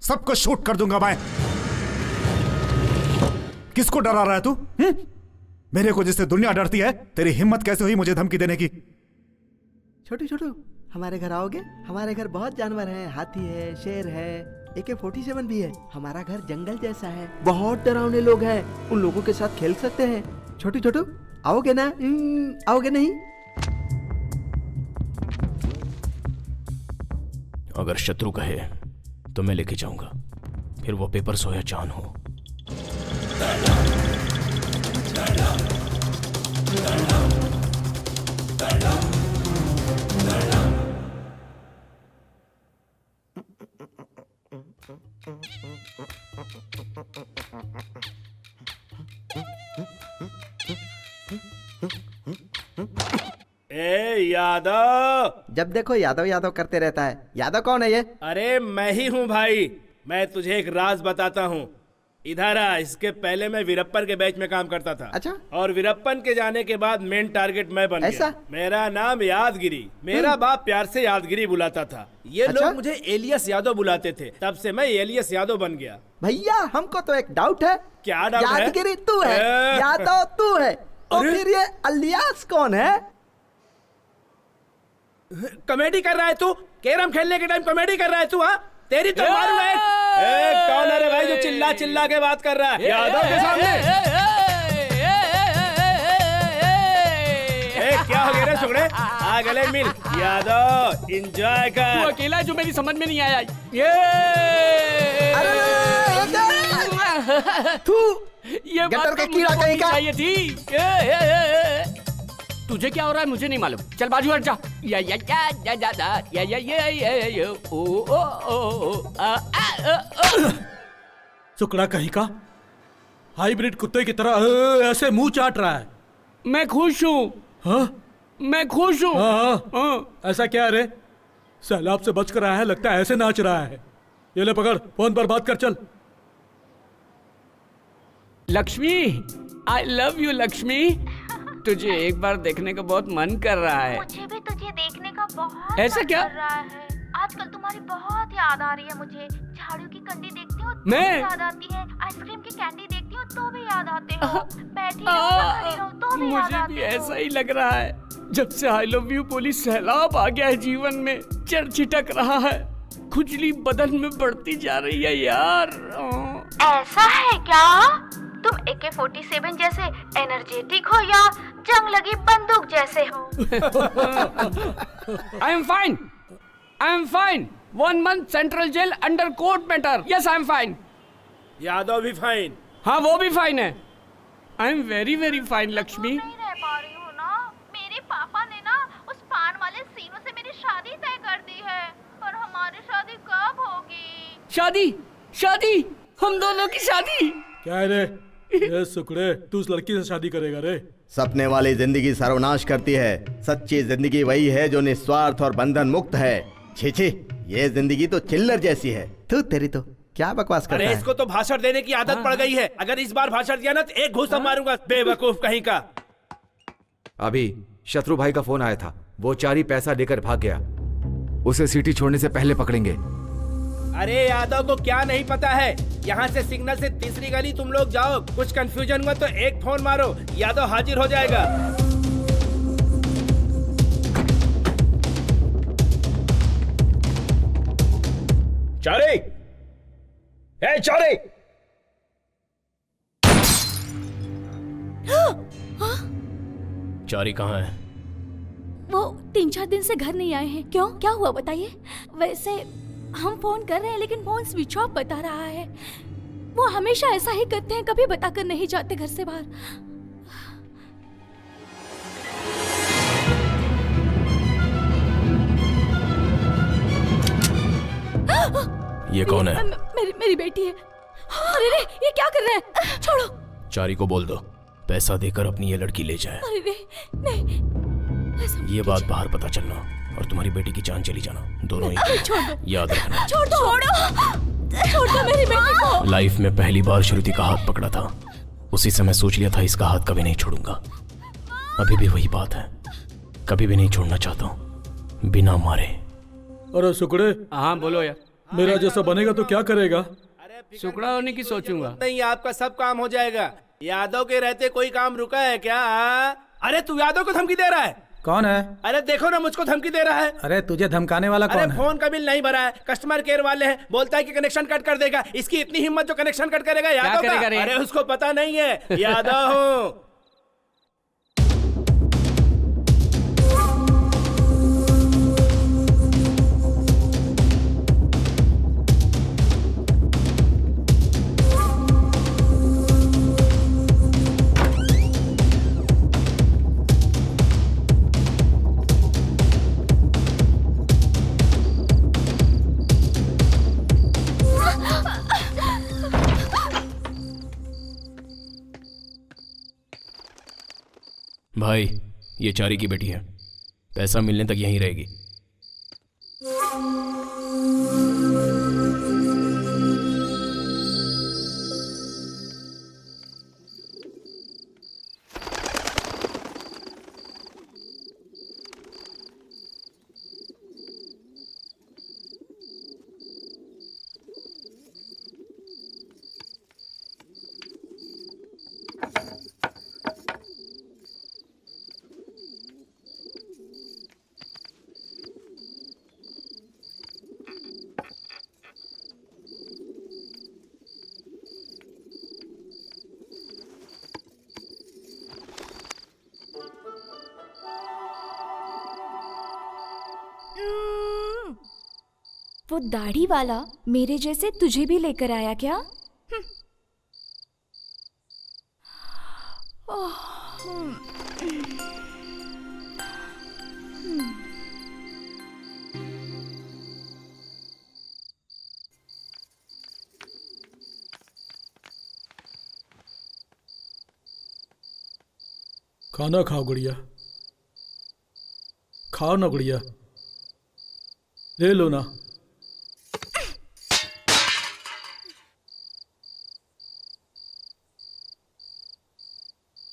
सबको शूट कर दूंगा मैं। किसको डरा रहा है तू? मेरे को जिससे दुनिया डरती है, तेरी हिम्मत कैसे हुई मुझे धमकी देने की? छोटू छोटू, हमारे घर आओगे? हमारे घर बहुत जानवर हैं, हाथी है, शेर है, AK-47 भी है। हमारा घर जंगल जैसा है, बहुत डरावने लोग हैं। उन लोगों के साथ खेल सकते हैं। छोटू छोटू, आओगे ना? आओगे नहीं? अगर शत्रु कहे तो मैं लेके जाऊंगा, फिर वो पेपर हो या जान हो। ए यादव, जब देखो यादव यादव करते रहता है। यादव कौन है ये? अरे मैं ही हूँ भाई। मैं तुझे एक राज बताता हूँ। इधर आ। इसके पहले मैं वीरप्पन के बैच में काम करता था। अच्छा। और वीरप्पन के जाने के बाद मेन टारगेट मैं बन ऐसा? गया। मेरा नाम यादगिरी। मेरा बाप प्यार से यादगिरी बुलाता था। ये अच्छा? लोग मुझे एलियस यादव बुलाते थे, तब से मैं एलियस यादव बन गया। भैया हमको तो एक डाउट है। क्या डाउट है? यादगिरी तू है, यादव तू है, तो फिर ये अलियास कौन है? कॉमेडी कर रहा है तू? कैरम खेलने के टाइम कॉमेडी कर रहा है तू? हाँ, तेरी तो मालूम है। कौन है रे भाई जो चिल्ला चिल्ला के बात कर रहा है यादव के सामने? क्या हो गया रे सुगड़े? आ गले मिल। यादव एंजॉय कर। तू अकेला है जो मेरी समझ में नहीं आया। ये गटर के कीड़ा कहीं का चाहिए थी। तुझे क्या हो रहा है मुझे नहीं मालूम। चल बाजू हट जा। या या या या या या या या ओ ओ ओ सुकड़ा कहीं का हाइब्रिड कुत्ते की तरह ऐसे मुंह चाट रहा है। मैं खुश हूँ। हाँ? मैं खुश हूँ। हाँ। ऐसा क्या है रे? सैलाब से बच कर आया है, लगता है ऐसे नाच रहा है। ये ले पकड़, फोन पर बात कर चल। Lakshmi, I love you Lakshmi. तुझे एक बार देखने का बहुत मन कर रहा है। मुझे भी तुझे देखने का बहुत ऐसा मन क्या? कर रहा है। आजकल तुम्हारी बहुत याद आ रही है मुझे। झाड़ू की कंडी देखती हूँ मैं याद आती है, आइसक्रीम की कैंडी देखती हूँ तो भी याद आते हो, बैठी रहूं या खड़ी रहूं तो भी याद मुझे आते भी हो। ऐसा ही लग रहा है। जब से आई लव यू पुलिस सैलाब आ गया है जीवन में, चढ़ छिटक रहा है, खुजली बदन में बढ़ती जा रही है यार। ऐसा है क्या? तुम AK-47 जैसे एनर्जेटिक हो या जंग लगी बंदूक जैसे हो? I am fine, I am fine. 1 month central jail under court matter. Yes I am fine. Yadav भी फाइन। हाँ वो भी फाइन है। I am very very fine Lakshmi. नहीं रह पा रही हूँ ना, मेरे पापा ने ना उस पान वाले सीनू से मेरी शादी तय कर दी है, पर हमारी शादी कब होगी? शादी शादी, हम दोनों की शादी। क्या है रे? ये सुकड़े, तू उस लड़की से शादी करेगा रे? सपने वाली जिंदगी सर्वनाश करती है, सच्ची जिंदगी वही है जो निस्वार्थ और बंधन मुक्त है। छी छी, ये जिंदगी तो चिल्लर जैसी है। तू तेरी तो क्या बकवास करता अरे है? इसको तो भाषण देने की आदत पड़ गई है। अगर इस बार भाषण दिया ना तो एक घूसा मारूंगा, बेवकूफ कहीं का। अभी शत्रु भाई का फोन आया था, वो चारी पैसा लेकर भाग गया। उसे सिटी छोड़ने से पहले पकड़ेंगे। अरे यादव को क्या नहीं पता है, यहाँ से सिग्नल से तीसरी गली तुम लोग जाओ, कुछ कंफ्यूजन हुआ तो एक फोन मारो, यादव हाजिर हो जाएगा। चारे, ए चारे, चारी कहाँ है? वो 3-4 दिन से घर नहीं आए हैं। क्यों, क्या हुआ बताइए? वैसे हम फोन कर रहे हैं लेकिन फोन स्विच ऑफ बता रहा है। वो हमेशा ऐसा ही करते हैं, कभी बताकर नहीं जाते घर से बाहर। ये कौन है? मेरी बेटी है। अरे रे, ये क्या कर रहे हैं? छोड़ो। चारी को बोल दो पैसा देकर अपनी ये लड़की ले जाए। अरे रे, नहीं। ये बात बाहर पता चलना और तुम्हारी बेटी की जान चली जाना, दोनों ही। छोड़ दो। याद रखना। छोड़ दो। छोड़ दो मेरी बेटी को। लाइफ में पहली बार श्रुति का हाथ पकड़ा था, उसी समय सोच लिया था इसका हाथ कभी नहीं छोड़ूंगा। अभी भी वही बात है, कभी भी नहीं छोड़ना चाहता हूँ बिना मारे। अरे सुकड़े। हाँ बोलो यार। मेरा जैसा बनेगा तो क्या करेगा? सुकड़ा होने की सोचूंगा। नहीं, आपका सब काम हो जाएगा। यादव के रहते कोई काम रुका है क्या? अरे तू यादव को धमकी दे रहा है? कौन है? अरे देखो ना, मुझको धमकी दे रहा है। अरे तुझे धमकाने वाला कौन है? फोन का बिल नहीं भरा है, कस्टमर केयर वाले हैं, बोलता है कि कनेक्शन कट कर देगा। इसकी इतनी हिम्मत जो कनेक्शन कट करेगा यादव का? अरे उसको पता नहीं है, यादव हूँ। भाई ये चारी की बेटी है, पैसा मिलने तक यहीं रहेगी। वो दाढ़ी वाला मेरे जैसे तुझे भी लेकर आया क्या? खाना खाओ गुड़िया, खाओ ना गुड़िया, ले लो ना।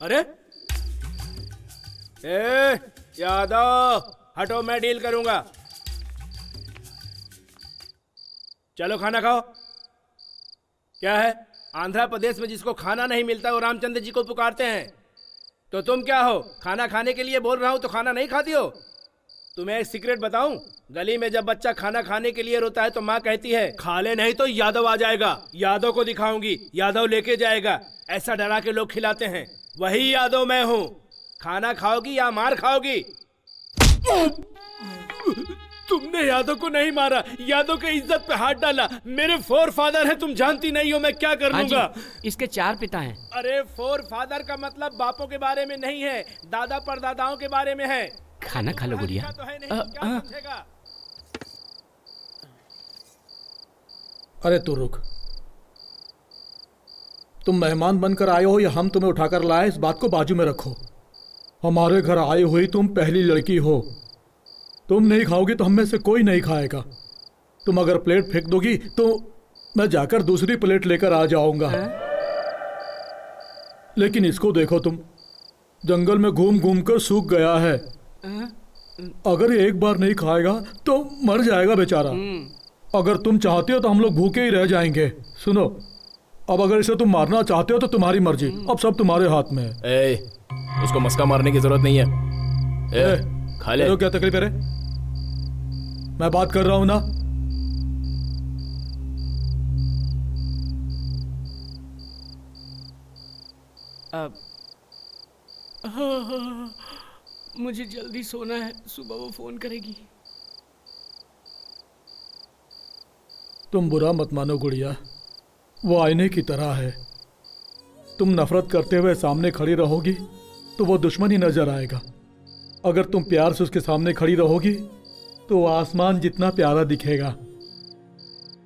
अरे ए यादव हटो, मैं डील करूंगा। चलो खाना खाओ। क्या है? आंध्र प्रदेश में जिसको खाना नहीं मिलता वो रामचंद्र जी को पुकारते हैं। तो तुम क्या हो? खाना खाने के लिए बोल रहा हूँ तो खाना नहीं खाती हो? तुम्हें एक सीक्रेट बताऊं? गली में जब बच्चा खाना खाने के लिए रोता है तो माँ कहती है खा ले नहीं तो यादव आ जाएगा, यादव को दिखाऊंगी, यादव लेके जाएगा। ऐसा डरा के लोग खिलाते हैं। वही यादव मैं हूँ। खाना खाओगी या मार खाओगी? तुमने यादव को नहीं मारा, यादव के इज्जत पे हाथ डाला। मेरे फोर फादर है, तुम जानती नहीं हो मैं क्या कर लूंगा। इसके 4 पिता हैं। अरे फोर फादर का मतलब बापों के बारे में नहीं है, दादा परदादाओं के बारे में है। खाना खा लो गुड़िया। अरे तू रुक। तुम मेहमान बनकर आए हो या हम तुम्हें उठाकर लाए, इस बात को बाजू में रखो। हमारे घर आई हुई तुम पहली लड़की हो। तुम नहीं खाओगी तो हम में से कोई नहीं खाएगा। तुम अगर प्लेट फेंक दोगी तो मैं जाकर दूसरी प्लेट लेकर आ जाऊंगा। लेकिन इसको देखो, तुम जंगल में घूम घूम कर सूख गया है। अगर ये एक बार नहीं खाएगा तो मर जाएगा बेचारा। अगर तुम चाहते हो तो हम लोग भूखे ही रह जाएंगे। सुनो, अब अगर इसे तुम मारना चाहते हो तो तुम्हारी मर्जी, अब सब तुम्हारे हाथ में है। उसको मस्का मारने की जरूरत नहीं है। खा ले। क्या तकलीफ है रे? मैं बात कर रहा हूं ना। अब मुझे जल्दी सोना है, सुबह वो फोन करेगी। तुम बुरा मत मानो गुड़िया, वो आईने की तरह है। तुम नफरत करते हुए सामने खड़ी रहोगी तो वो दुश्मन ही नजर आएगा। अगर तुम प्यार से उसके सामने खड़ी रहोगी तो वो आसमान जितना प्यारा दिखेगा।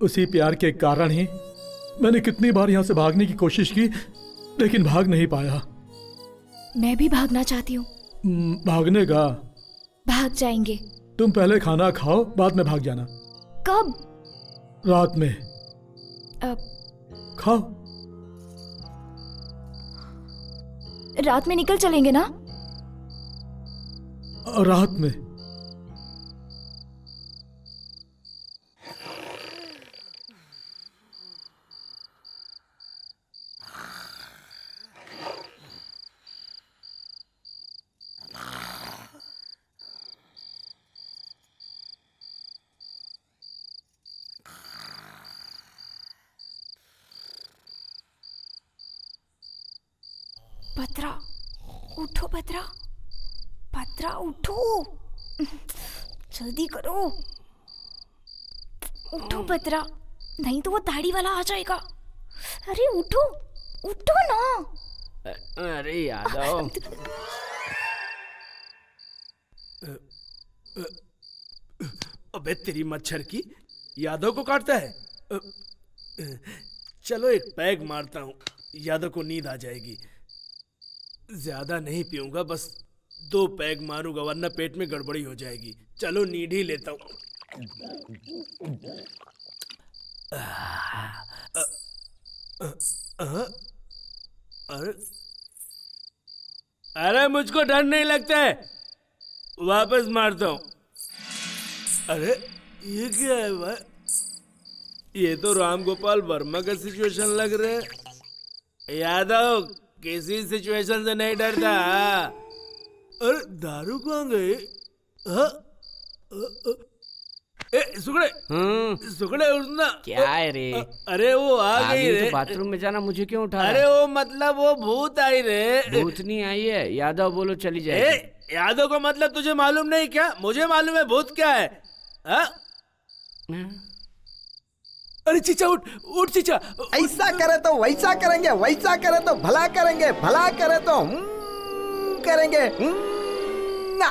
उसी प्यार के कारण ही मैंने कितनी बार यहाँ से भागने की कोशिश की, लेकिन भाग नहीं पाया। मैं भी भागना चाहती हूँ। भागने का? भाग जाएंगे। तुम पहले खाना खाओ, बाद में भाग जाना। कब? रात में। खाओ। रात में निकल चलेंगे ना? रात में। भद्रा, उठो भद्रा, भद्रा उठो, जल्दी करो, उठो भद्रा, नहीं तो वो दाढ़ी वाला आ जाएगा। अरे उठो, उठो ना। अरे यादव। अबे तेरी मच्छर की, यादव को काटता है। चलो एक पैग मारता हूँ, यादव को नींद आ जाएगी। ज्यादा नहीं पीऊंगा, बस 2 पैग मारूंगा वरना पेट में गड़बड़ी हो जाएगी। चलो नींद ही लेता हूँ। अरे मुझको डर नहीं लगता है, वापस मारता हूँ। अरे ये क्या है भाई? ये तो राम गोपाल वर्मा का सिचुएशन लग रहा है। यादव किसी सिचुएशन से नहीं डरता। अरे दारू कहाँ गई? सुगड़े, सुगड़े उठना। क्या है रे? अरे वो आ गई रे। तो बाथरूम में जाना, मुझे क्यों उठा? अरे वो मतलब वो भूत आई रे। भूत नहीं आई है, यादव बोलो चली जाएगी। यादव का मतलब तुझे मालूम नहीं क्या? मुझे मालूम है भूत क्या है। अरे चीचा उठ, उठ चीचा। ऐसा करे तो वैसा करेंगे, वैसा करे तो भला करेंगे, भला करे तो करेंगे। ना।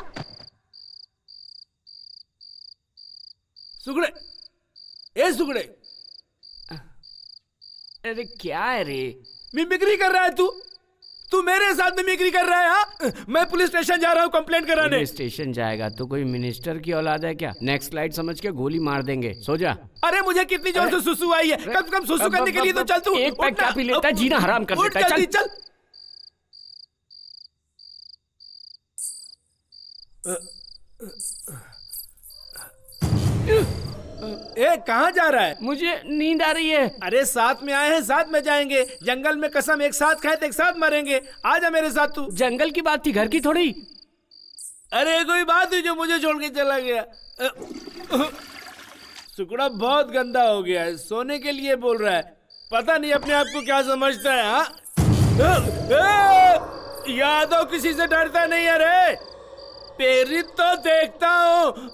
सुगड़े, ए सुगड़े। अरे क्या है रे? मिमिक्री कर रहा है तू? तू मेरे साथ मिमिक्री कर रहा है? हाँ? मैं पुलिस स्टेशन जा रहा हूँ कंप्लेंट कराने। पुलिस स्टेशन जाएगा तो कोई मिनिस्टर की औलाद है क्या? नेक्स्ट स्लाइड समझ के गोली मार देंगे, सो जा। अरे मुझे कितनी जोर से सुसु आई है, कम से कम सुसु करने के लिए तो चल तू। एक पैक क्या पी लेता है, जीना हराम कर देता है। जल्दी चल। ए कहाँ जा रहा है? मुझे नींद आ रही है। अरे साथ में आए हैं, साथ में जाएंगे। जंगल में कसम एक साथ खाए तो एक साथ मरेंगे। आजा मेरे साथ तू। जंगल की बात थी, घर की थोड़ी। अरे कोई बात हुई जो मुझे छोड़ के चला गया। सुकड़ा बहुत गंदा हो गया है, सोने के लिए बोल रहा है। पता नहीं अपने आप को क्या समझता है। हाँ यादव किसी से डरता नहीं है रे। प्रेरित तो देखता हूँ।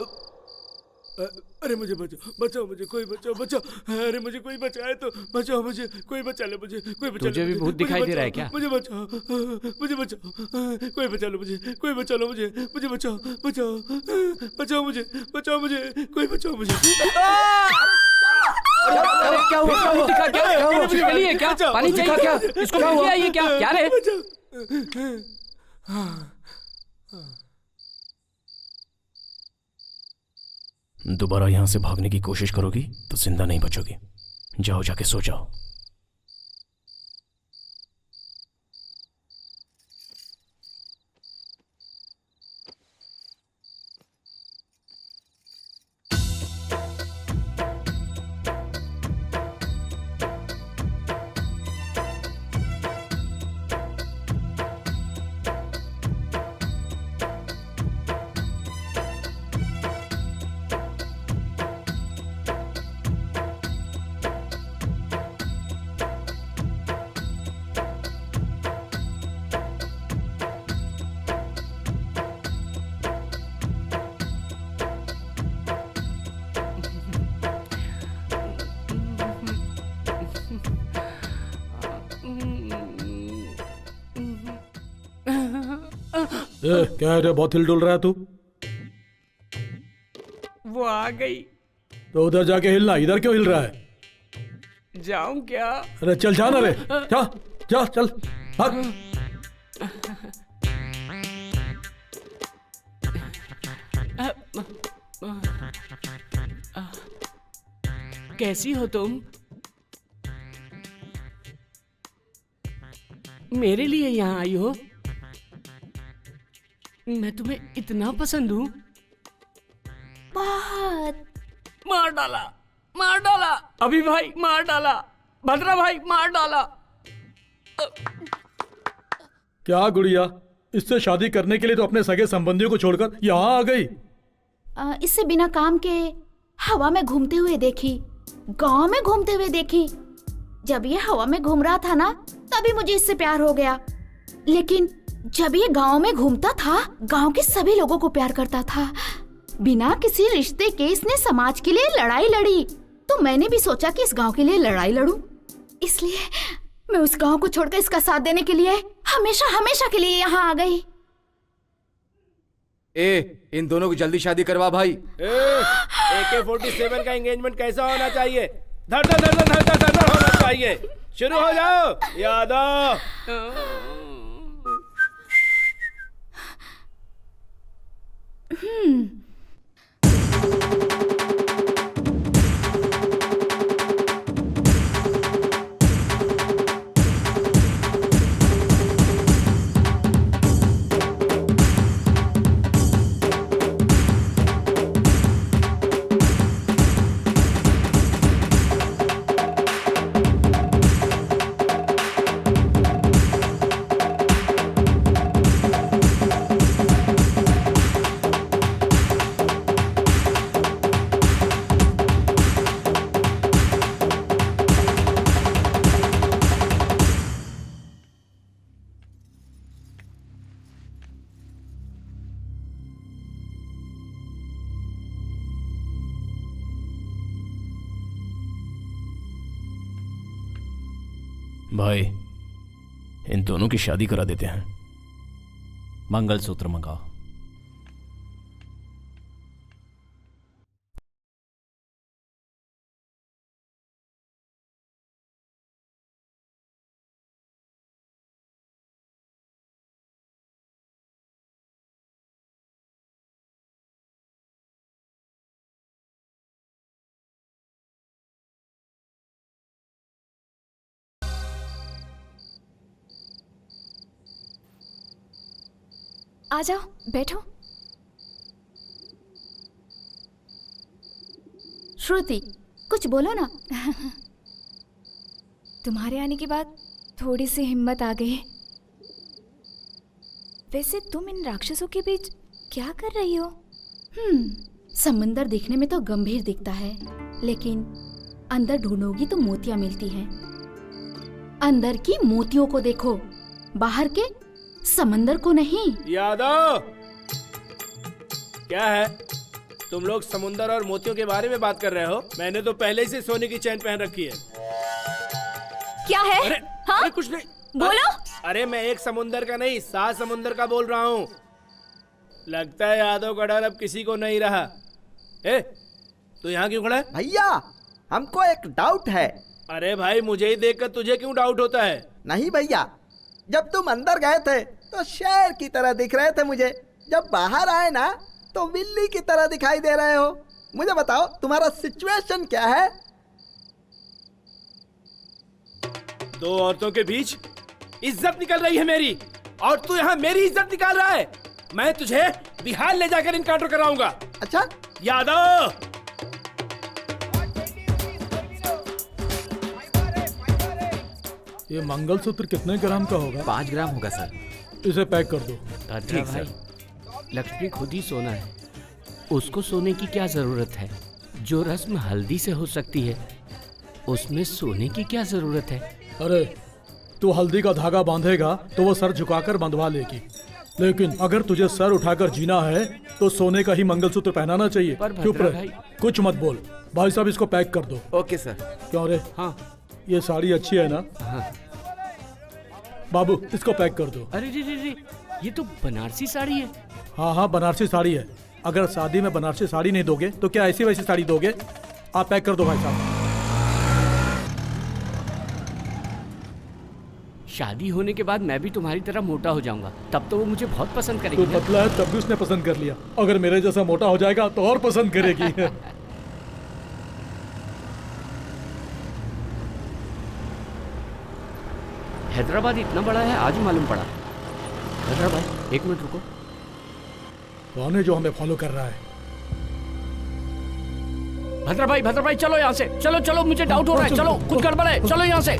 अरे मुझे बचाओ, बचाओ मुझे, कोई बचाओ, बचाओ। अरे मुझे कोई बचाए तो बचाओ, मुझे कोई बचा ले, मुझे कोई बचा ले। तुझे भी भूत दिखाई दे रहा है क्या? मुझे बचाओ, मुझे बचाओ, कोई बचा लो मुझे, कोई बचा लो मुझे, मुझे बचाओ, बचाओ, बचाओ मुझे, बचाओ मुझे, कोई बचाओ मुझे। अरे क्या हुआ? क्या दिखा? क्या चलिए? क्या पानी चाहिए? क्या इसको क्या? ये क्या क्या रे? दोबारा यहां से भागने की कोशिश करोगी तो जिंदा नहीं बचोगी। जाओ, जाके सो जाओ। क्या है रे, बहुत हिल डुल रहा है तू? वो आ गई। तो उधर जाके हिलना, इधर क्यों हिल रहा है? जाऊं क्या? अरे चल जाना रे, जा जा चल भाग। कैसी हो तुम? मेरे लिए यहाँ आई हो? मैं तुम्हें इतना पसंद हूँ? बहुत। मार डाला, मार डाला, अभी भाई मार डाला, भद्रा भाई मार डाला। क्या गुड़िया, इससे शादी करने के लिए तो अपने सगे संबंधियों को छोड़कर यहाँ आ गई? इससे बिना काम के हवा में घूमते हुए देखी, गांव में घूमते हुए देखी। जब ये हवा में घूम रहा था ना, तभी मुझे इससे प्यार हो गया। लेकिन जब ये गांव में घूमता था, गांव के सभी लोगों को प्यार करता था। बिना किसी रिश्ते के इसने समाज के लिए लड़ाई लड़ी, तो मैंने भी सोचा कि इस गांव के लिए लड़ाई लड़ूं। इसलिए मैं उस गांव को छोड़कर इसका साथ देने के लिए हमेशा हमेशा के लिए यहाँ आ गई। इन दोनों की जल्दी शादी करवा भाई। AK-47 का एंगेजमेंट कैसा होना चाहिए? धड़ धड़ धड़ धड़ धड़ धड़ होना चाहिए। शुरू हो जाओ यादव। भाई, इन दोनों की शादी करा देते हैं। मंगलसूत्र मंगाओ। आ जाओ, बैठो। श्रुति कुछ बोलो ना। तुम्हारे आने के बाद थोड़ी सी हिम्मत आ गई। वैसे तुम इन राक्षसों के बीच क्या कर रही हो? समंदर देखने में तो गंभीर दिखता है, लेकिन अंदर ढूंढोगी तो मोतियां मिलती हैं। अंदर की मोतियों को देखो, बाहर के समंदर को नहीं। यादव, क्या है? तुम लोग समुंदर और मोतियों के बारे में बात कर रहे हो? मैंने तो पहले से सोने की चैन पहन रखी है। क्या है? अरे कुछ नहीं, बोलो। अरे मैं एक समुंदर का नहीं, 7 समुंदर का बोल रहा हूँ। लगता है यादव का डर अब किसी को नहीं रहा। तू यहाँ क्यों खड़ा है? भैया हमको एक डाउट है। अरे भाई, मुझे ही देखकर तुझे क्यों डाउट होता है? नहीं भैया, जब तुम अंदर गए थे तो शेर की तरह दिख रहे थे मुझे, जब बाहर आए ना तो बिल्ली की तरह दिखाई दे रहे हो। मुझे बताओ तुम्हारा सिचुएशन क्या है? 2 औरतों के बीच इज्जत निकल रही है मेरी, और तू यहाँ मेरी इज्जत निकाल रहा है। मैं तुझे बिहार ले जाकर इनकाउंटर कराऊंगा। अच्छा यादव, ये मंगलसूत्र कितने ग्राम का होगा? 5 ग्राम होगा सर। इसे पैक कर दो। ठीक भाई, लक्ष्मी खुद ही सोना है, उसको सोने की क्या जरूरत है? जो रस्म हल्दी से हो सकती है, उसमें सोने की क्या जरूरत है? अरे तू हल्दी का धागा बांधेगा तो वो सर झुकाकर बंधवा लेगी, लेकिन अगर तुझे सर उठाकर जीना है तो सोने का ही मंगलसूत्र पहनाना चाहिए। चुप रहे, कुछ मत बोल। भाई साहब इसको पैक कर दो। Okay sir. क्यों रे? हाँ, ये साड़ी अच्छी है ना? हाँ। बाबू इसको पैक कर दो। अरे रे, ये तो बनारसी साड़ी है। हाँ हाँ, बनारसी साड़ी है। अगर शादी में बनारसी साड़ी नहीं दोगे तो क्या ऐसी वैसी साड़ी दोगे? आप पैक कर दो भाई साहब। शादी होने के बाद मैं भी तुम्हारी तरह मोटा हो जाऊंगा, तब तो वो मुझे बहुत पसंद करेगी। तो पतला है तब भी उसने पसंद कर लिया, अगर मेरे जैसा मोटा हो जाएगा तो और पसंद करेगी। हैदराबाद इतना बड़ा है, आज मालूम पड़ा। हैदराबाद, 1 मिनट रुको। कौन है जो हमें फॉलो कर रहा है? भद्रा भाई चलो यहाँ से, चलो मुझे डाउट हो रहा है, चलो कुछ गड़बड़ है, चलो यहाँ से।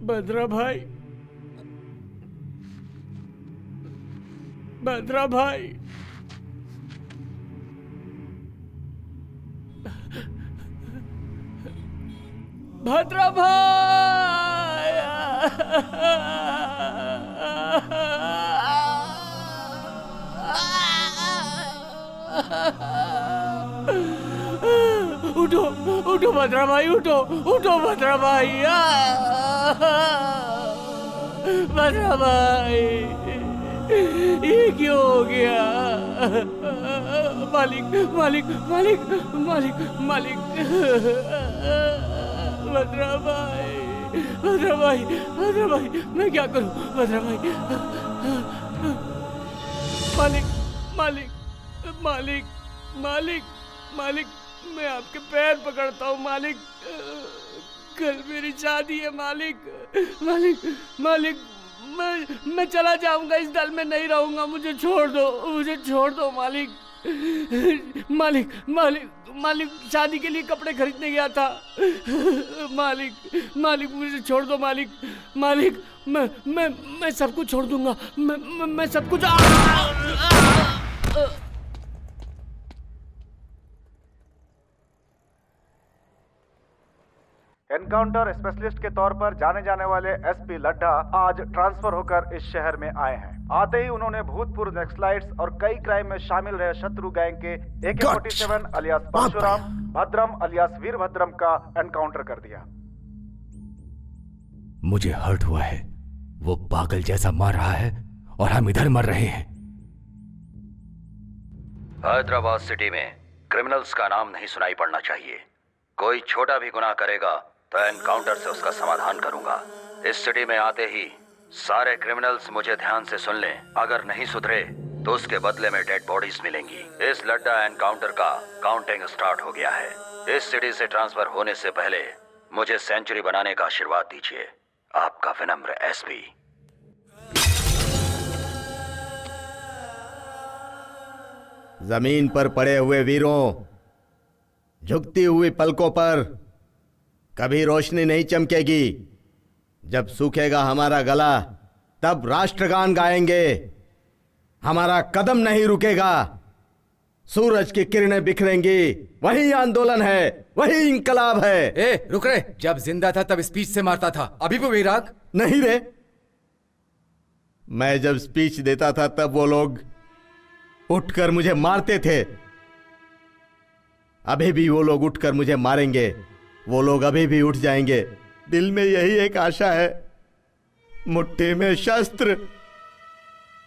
भद्रा भाई, भद्रा भाई, भद्रा भाई, उठो उठो भद्रा भाई, उठो उठो भद्रा भाई। भद्रा भाई, ये क्यों हो गया? मालिक मालिक मालिक मालिक मालिक। भद्रा भाई, भद्रा भाई, भद्रा भाई, मैं क्या करूं भद्रा भाई? मालिक मालिक मालिक मालिक मालिक, मैं आपके पैर पकड़ता हूँ मालिक। कल मेरी शादी है मालिक। मालिक मालिक, मैं चला जाऊंगा, इस दल में नहीं रहूंगा, मुझे छोड़ दो, मुझे छोड़ दो मालिक। मालिक मालिक मालिक, शादी के लिए कपड़े खरीदने गया था मालिक। मालिक मुझे छोड़ दो मालिक। मालिक मैं सब कुछ छोड़ दूंगा, मैं सब कुछ। एनकाउंटर स्पेशलिस्ट के तौर पर जाने जाने वाले एसपी लड्ढा आज ट्रांसफर होकर इस शहर में आए हैं। आते ही उन्होंने भूतपूर्व नक्सलाइट्स और कई क्राइम में शामिल रहे शत्रु गैंग के AK-47 अलियास परशुराम, भद्रम अलियास वीरभद्रम का एनकाउंटर कर दिया। मुझे हर्ट हुआ है, वो पागल जैसा मार रहा है और हम इधर मर रहे हैं। हैदराबाद सिटी में क्रिमिनल्स का नाम नहीं सुनाई पड़ना चाहिए। कोई छोटा भी गुनाह करेगा तो एनकाउंटर से उसका समाधान करूंगा। इस सिटी में आते ही सारे क्रिमिनल्स मुझे ध्यान से सुन लें, अगर नहीं सुधरे तो उसके बदले में डेड बॉडीज मिलेंगी। इस लड्डा एनकाउंटर का काउंटिंग स्टार्ट हो गया है। इस सिटी से ट्रांसफर होने से पहले मुझे सेंचुरी बनाने का आशीर्वाद दीजिए। आपका विनम्र एसपी। जमीन पर पड़े हुए वीरों, झुकती हुई पलकों पर कभी रोशनी नहीं चमकेगी। जब सूखेगा हमारा गला तब राष्ट्रगान गाएंगे। हमारा कदम नहीं रुकेगा। सूरज की किरणें बिखरेंगी, वही आंदोलन है, वही इंकलाब है। ए, रुक रे। जब जिंदा था तब स्पीच से मारता था, अभी भी वही राग? नहीं रे, मैं जब स्पीच देता था तब वो लोग उठकर मुझे मारते थे। अभी भी वो लोग उठकर मुझे मारेंगे। वो लोग अभी भी उठ जाएंगे। दिल में यही एक आशा है, मुट्ठी में शस्त्र,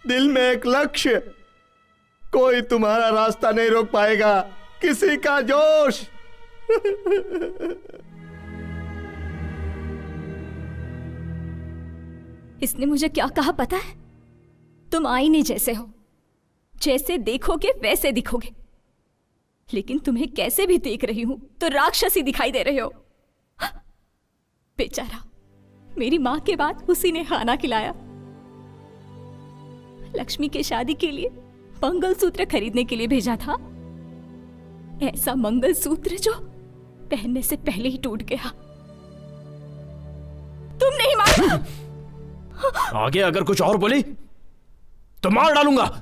दिल में एक लक्ष्य। कोई तुम्हारा रास्ता नहीं रोक पाएगा, किसी का जोश। इसने मुझे क्या कहा पता है? तुम आईने जैसे हो, जैसे देखोगे वैसे दिखोगे। लेकिन तुम्हें कैसे भी देख रही हूं तो राक्षसी दिखाई दे रहे हो। बेचारा, मेरी मां के बाद उसी ने खाना खिलाया। लक्ष्मी के शादी के लिए मंगलसूत्र खरीदने के लिए भेजा था। ऐसा मंगलसूत्र जो पहनने से पहले ही टूट गया। तुम नहीं मार। आगे अगर कुछ और बोली तो मार डालूंगा।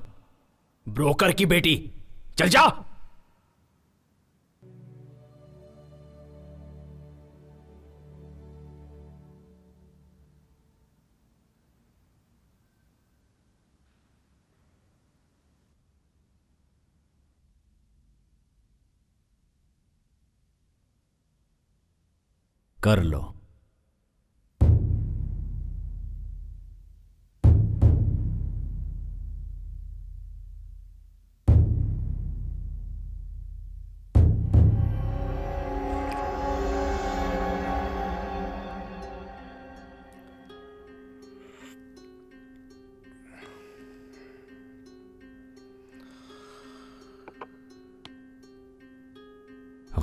ब्रोकर की बेटी, चल जा। कर लो।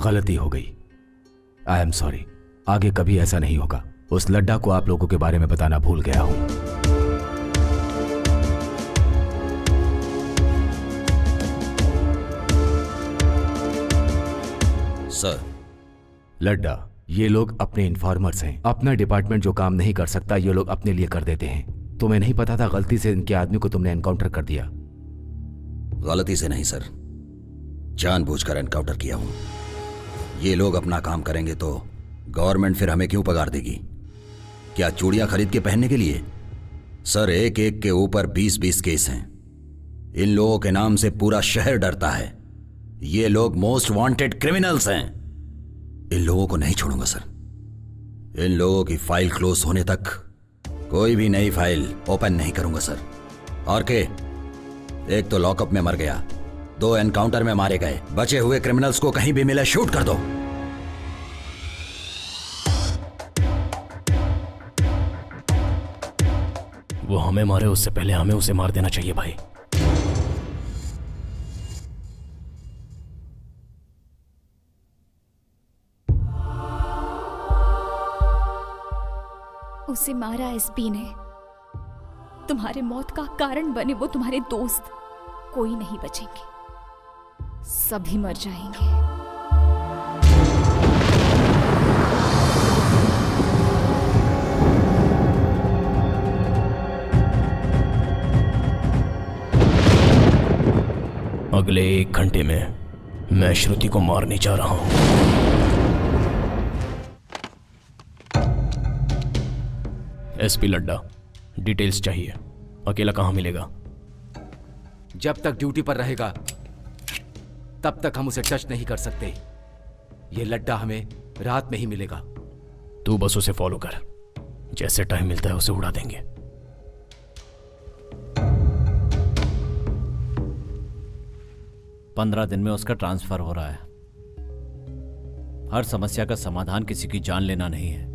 गलती हो गई, आई एम सॉरी। आगे कभी ऐसा नहीं होगा। उस लड्डा को आप लोगों के बारे में बताना भूल गया हूं। सर। लड्डा, ये लोग अपने इन्फॉर्मर्स हैं। अपना डिपार्टमेंट जो काम नहीं कर सकता ये लोग अपने लिए कर देते हैं। तुम्हें नहीं पता था गलती से इनके आदमी को तुमने एनकाउंटर कर दिया? गलती से नहीं सर, जानबूझकर एनकाउंटर किया हूं। ये लोग अपना काम करेंगे तो गवर्नमेंट फिर हमें क्यों पगार देगी? क्या चूड़ियां खरीद के पहनने के लिए? सर, एक एक के ऊपर 20-20 केस हैं। इन लोगों के नाम से पूरा शहर डरता है। ये लोग मोस्ट वांटेड क्रिमिनल्स हैं। इन लोगों को नहीं छोड़ूंगा सर। इन लोगों की फाइल क्लोज होने तक कोई भी नई फाइल ओपन नहीं करूंगा सर। और के एक तो लॉकअप में मर गया, 2 एनकाउंटर में मारे गए, बचे हुए क्रिमिनल्स को कहीं भी मिले शूट कर दो। वो हमें मारे उससे पहले हमें उसे मार देना चाहिए भाई। उसे मारा एसपी ने। तुम्हारे मौत का कारण बने वो तुम्हारे दोस्त। कोई नहीं बचेंगे, सभी मर जाएंगे। अगले 1 घंटे में मैं श्रुति को मारने जा रहा हूं। एसपी लड्डा, डिटेल्स चाहिए। अकेला कहां मिलेगा? जब तक ड्यूटी पर रहेगा तब तक हम उसे टच नहीं कर सकते। ये लड्डा हमें रात में ही मिलेगा। तू बस उसे फॉलो कर, जैसे टाइम मिलता है उसे उड़ा देंगे। पंद्रह दिन में उसका ट्रांसफर हो रहा है। हर समस्या का समाधान किसी की जान लेना नहीं है।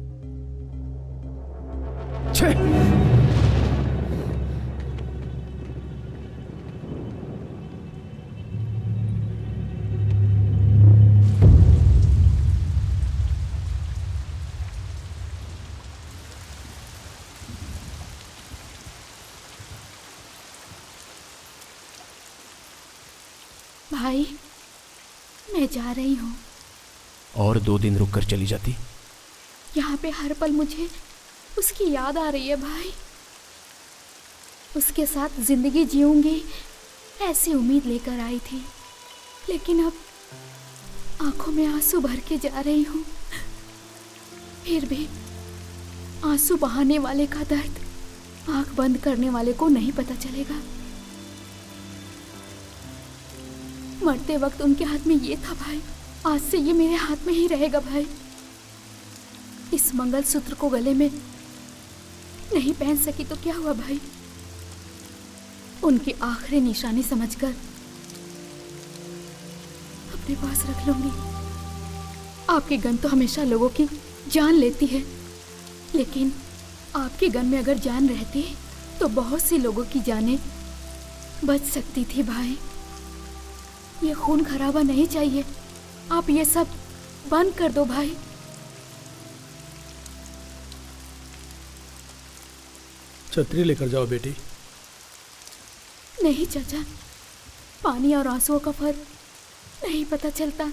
भाई, मैं जा रही हूँ। और 2 दिन रुक कर चली जाती। यहाँ पे हर पल मुझे उसकी याद आ रही है भाई। उसके साथ जिंदगी जीऊंगी ऐसी उम्मीद लेकर आई थी, लेकिन अब आंखों में आंसू भर के जा रही हूँ। फिर भी आंसू बहाने वाले का दर्द आंख बंद करने वाले को नहीं पता चलेगा। मरते वक्त उनके हाथ में ये था भाई, आज से ये मेरे हाथ में ही रहेगा भाई। इस मंगलसूत्र को गले में नहीं पहन सकी तो क्या हुआ भाई, उनकी आखिरी निशानी समझकर अपने पास रख लूंगी। आपकी गन तो हमेशा लोगों की जान लेती है, लेकिन आपकी गन में अगर जान रहती तो बहुत सी लोगों की जानें बच सकती थी भाई। ये खून खराबा नहीं चाहिए। आप ये सब बंद कर दो भाई। छतरी लेकर जाओ बेटी। नहीं चाचा, पानी और आंसुओं का फर्क नहीं पता चलता।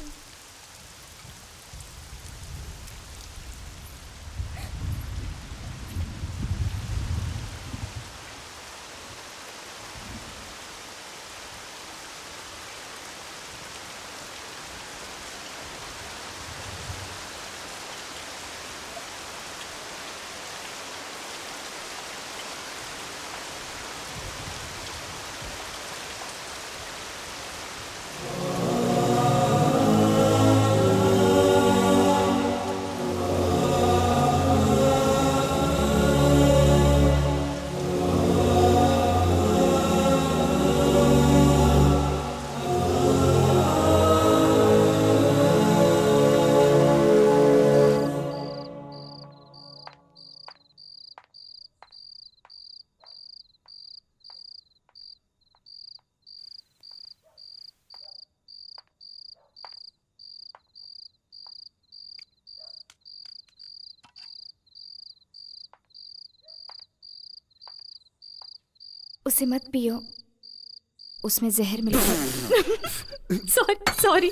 उसे मत पियो, उसमें जहर मिला। सॉरी,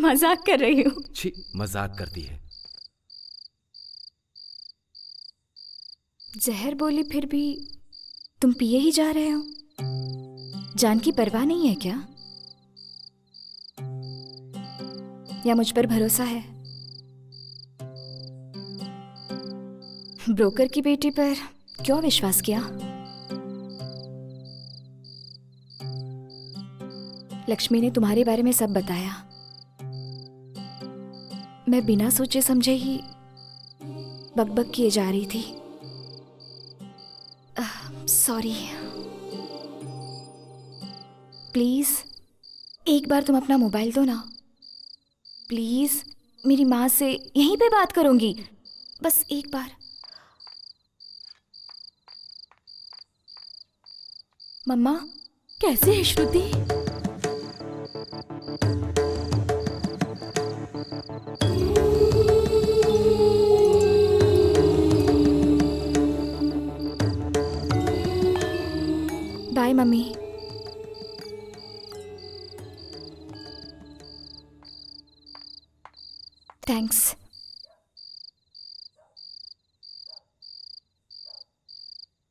मजाक कर रही हूँ। छी, मजाक करती है। जहर बोली फिर भी तुम पिए ही जा रहे हो। जान की परवाह नहीं है क्या? या मुझ पर भरोसा है? ब्रोकर की बेटी पर क्यों विश्वास किया? लक्ष्मी ने तुम्हारे बारे में सब बताया। मैं बिना सोचे समझे ही बकबक किए जा रही थी। सॉरी। प्लीज एक बार तुम अपना मोबाइल दो ना। प्लीज, मेरी माँ से यहीं पे बात करूंगी, बस एक बार। मम्मा कैसे है श्रुति? Bye mummy. थैंक्स।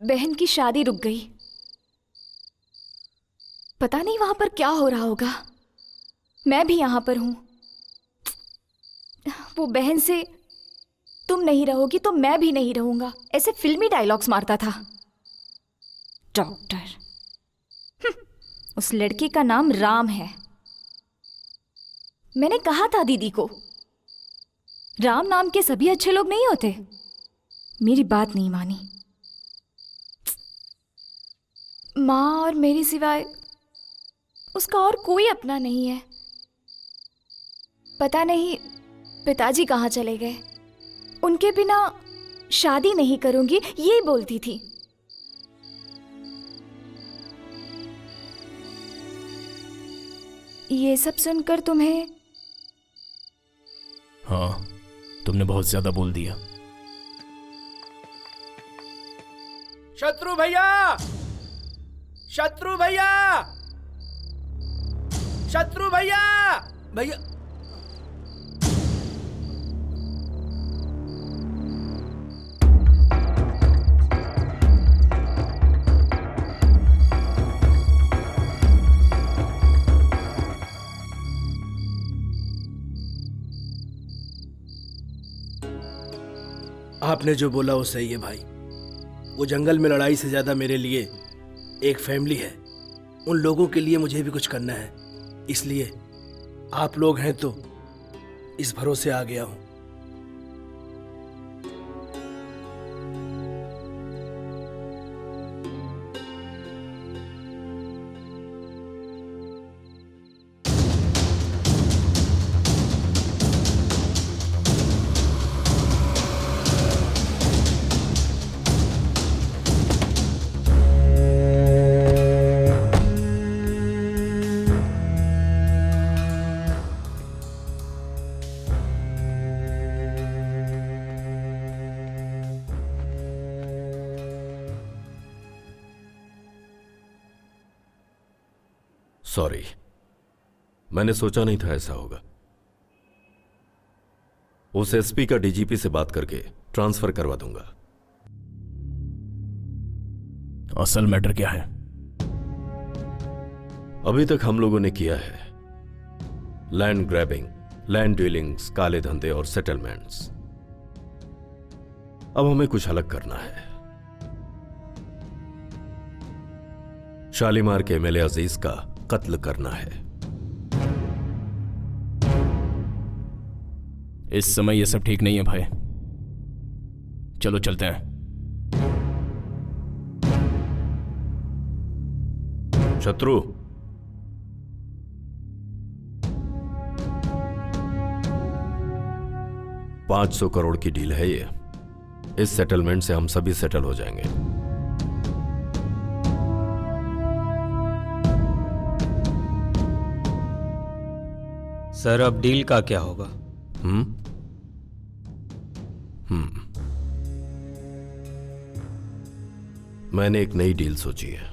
बहन की शादी रुक गई। पता नहीं वहां पर क्या हो रहा होगा। मैं भी यहां पर हूं। वो बहन से तुम नहीं रहोगी तो मैं भी नहीं रहूंगा ऐसे फिल्मी डायलॉग्स मारता था। डॉक्टर। उस लड़के का नाम राम है। मैंने कहा था दीदी को, राम नाम के सभी अच्छे लोग नहीं होते। मेरी बात नहीं मानी। माँ और मेरे सिवाय उसका और कोई अपना नहीं है। पता नहीं पिताजी कहाँ चले गए। उनके बिना शादी नहीं करूंगी ये बोलती थी। ये सब सुनकर तुम्हें? हाँ, तुमने बहुत ज्यादा बोल दिया। शत्रु भैया! शत्रु भैया! शत्रु भैया! भैया! आपने जो बोला वो सही है भाई। वो जंगल में लड़ाई से ज्यादा मेरे लिए एक फैमिली है। उन लोगों के लिए मुझे भी कुछ करना है, इसलिए आप लोग हैं तो इस भरोसे आ गया हूं। सॉरी, मैंने सोचा नहीं था ऐसा होगा। उस एसपी का डीजीपी से बात करके ट्रांसफर करवा दूंगा। असल मैटर क्या है? अभी तक हम लोगों ने किया है लैंड ग्रैबिंग, लैंड डीलिंग्स, काले धंधे और सेटलमेंट्स। अब हमें कुछ अलग करना है। शालीमार के एमएलए अजीज का कत्ल करना है। इस समय यह सब ठीक नहीं है भाई। चलो चलते हैं। शत्रु, $500 करोड़ की डील है ये। इस सेटलमेंट से हम सभी सेटल हो जाएंगे। सर, अब डील का क्या होगा? मैंने एक नई डील सोची है।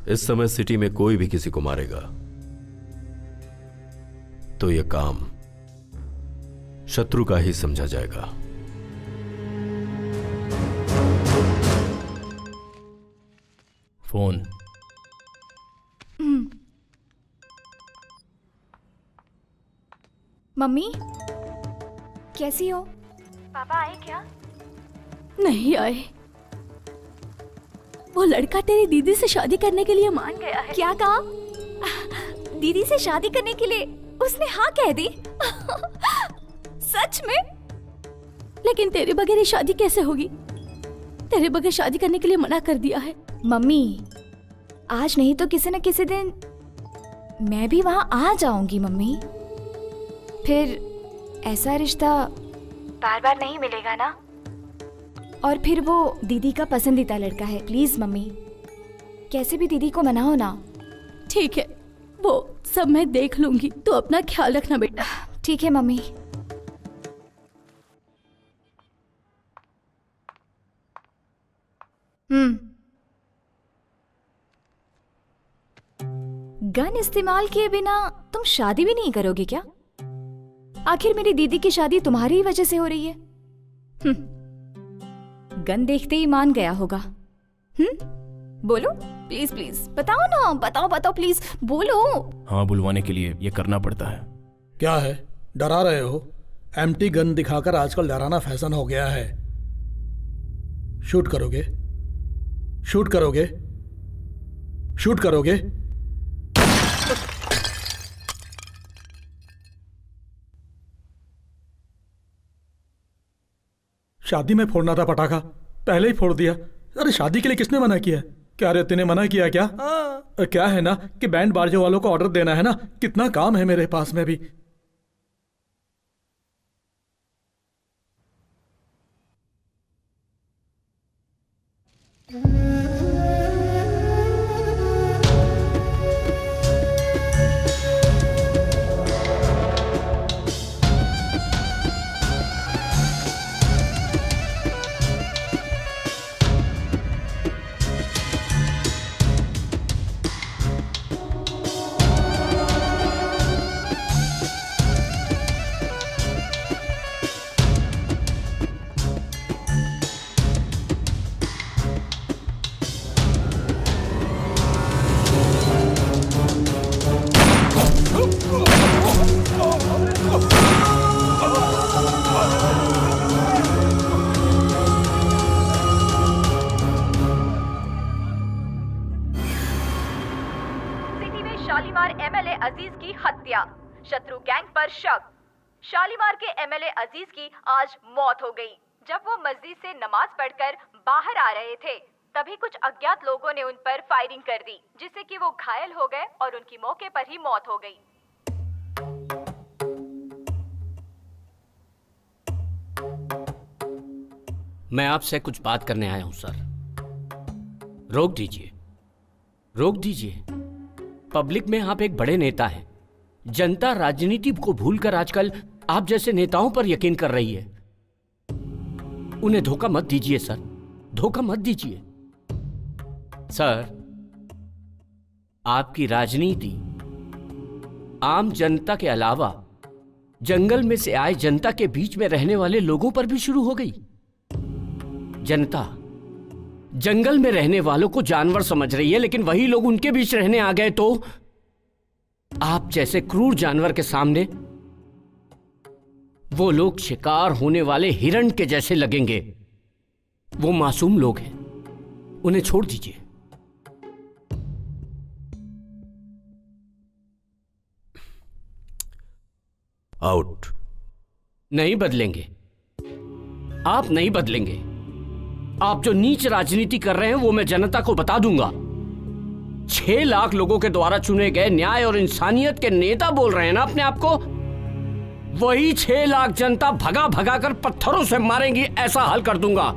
इस समय सिटी में कोई भी किसी को मारेगा तो यह काम शत्रु का ही समझा जाएगा। फोन। मम्मी कैसी हो? पापा आए क्या? नहीं आए। वो लड़का तेरी दीदी से शादी करने के लिए मान गया है। क्या कहा? दीदी से शादी करने के लिए उसने हाँ कह दी? सच में? लेकिन तेरे बगैर ये शादी कैसे होगी? तेरे बगैर शादी करने के लिए मना कर दिया है। मम्मी, आज नहीं तो किसी न किसी दिन मैं भी वहां आ जाऊंगी मम्मी। फिर ऐसा रिश्ता बार बार नहीं मिलेगा ना। और फिर वो दीदी का पसंदीदा लड़का है। प्लीज मम्मी, कैसे भी दीदी को मनाओ ना। ठीक है, वो सब मैं देख लूंगी। तू अपना ख्याल रखना बेटा। ठीक है मम्मी। गन इस्तेमाल किए बिना तुम शादी भी नहीं करोगे क्या? आखिर मेरी दीदी की शादी तुम्हारी ही वजह से हो रही है। गन देखते ही मान गया होगा। बोलो प्लीज प्लीज, बताओ ना, बताओ बताओ प्लीज बोलो। हाँ, बुलवाने के लिए ये करना पड़ता है। क्या है, डरा रहे हो? एम्प्टी गन दिखाकर आजकल डराना फैशन हो गया है। शूट करोगे? शूट करोगे? शूट करोगे? शादी में फोड़ना था पटाखा, पहले ही फोड़ दिया। अरे शादी के लिए किसने मना किया? क्या रे, तूने मना किया क्या? क्या है ना कि बैंड बाजे वालों को ऑर्डर देना है ना, कितना काम है मेरे पास में भी। शालीमार एमएलए अजीज की हत्या, शत्रु गैंग पर शक। शालीमार के एमएलए अजीज की आज मौत हो गई। जब वो मस्जिद से नमाज पढ़कर बाहर आ रहे थे, तभी कुछ अज्ञात लोगों ने उन पर फायरिंग कर दी, जिससे कि वो घायल हो गए और उनकी मौके पर ही मौत हो गई। मैं आपसे कुछ बात करने आया हूं सर। रोक दीजिए, रोक दीजिए। पब्लिक में आप एक बड़े नेता हैं। जनता राजनीति को भूलकर आजकल आप जैसे नेताओं पर यकीन कर रही है। उन्हें धोखा मत दीजिए सर, धोखा मत दीजिए। सर, आपकी राजनीति आम जनता के अलावा जंगल में से आए जनता के बीच में रहने वाले लोगों पर भी शुरू हो गई। जनता जंगल में रहने वालों को जानवर समझ रही है, लेकिन वही लोग उनके बीच रहने आ गए तो आप जैसे क्रूर जानवर के सामने वो लोग शिकार होने वाले हिरण के जैसे लगेंगे। वो मासूम लोग हैं, उन्हें छोड़ दीजिए। आउट। नहीं बदलेंगे, आप नहीं बदलेंगे। आप जो नीच राजनीति कर रहे हैं वो मैं जनता को बता दूंगा। 6 लाख लोगों के द्वारा चुने गए न्याय और इंसानियत के नेता बोल रहे हैं ना अपने आप को। वही 6 लाख जनता भगा भगा कर पत्थरों से मारेंगी, ऐसा हल कर दूंगा।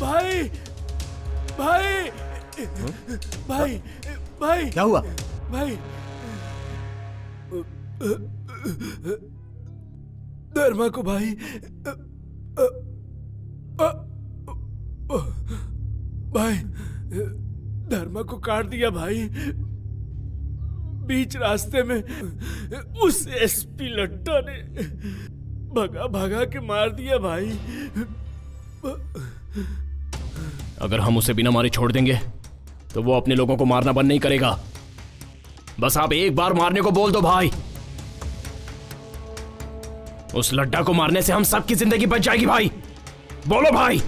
भाई भाई भाई भाई, क्या हुआ? भाई, धर्मा को भाई भाई धर्मा को काट दिया भाई, बीच रास्ते में। उस एसपी लट्टा ने भगा भगा के मार दिया भाई। अगर हम उसे बिना मारे छोड़ देंगे तो वो अपने लोगों को मारना बंद नहीं करेगा। बस आप एक बार मारने को बोल दो भाई। उस लड्डा को मारने से हम सबकी जिंदगी बच जाएगी भाई। बोलो भाई।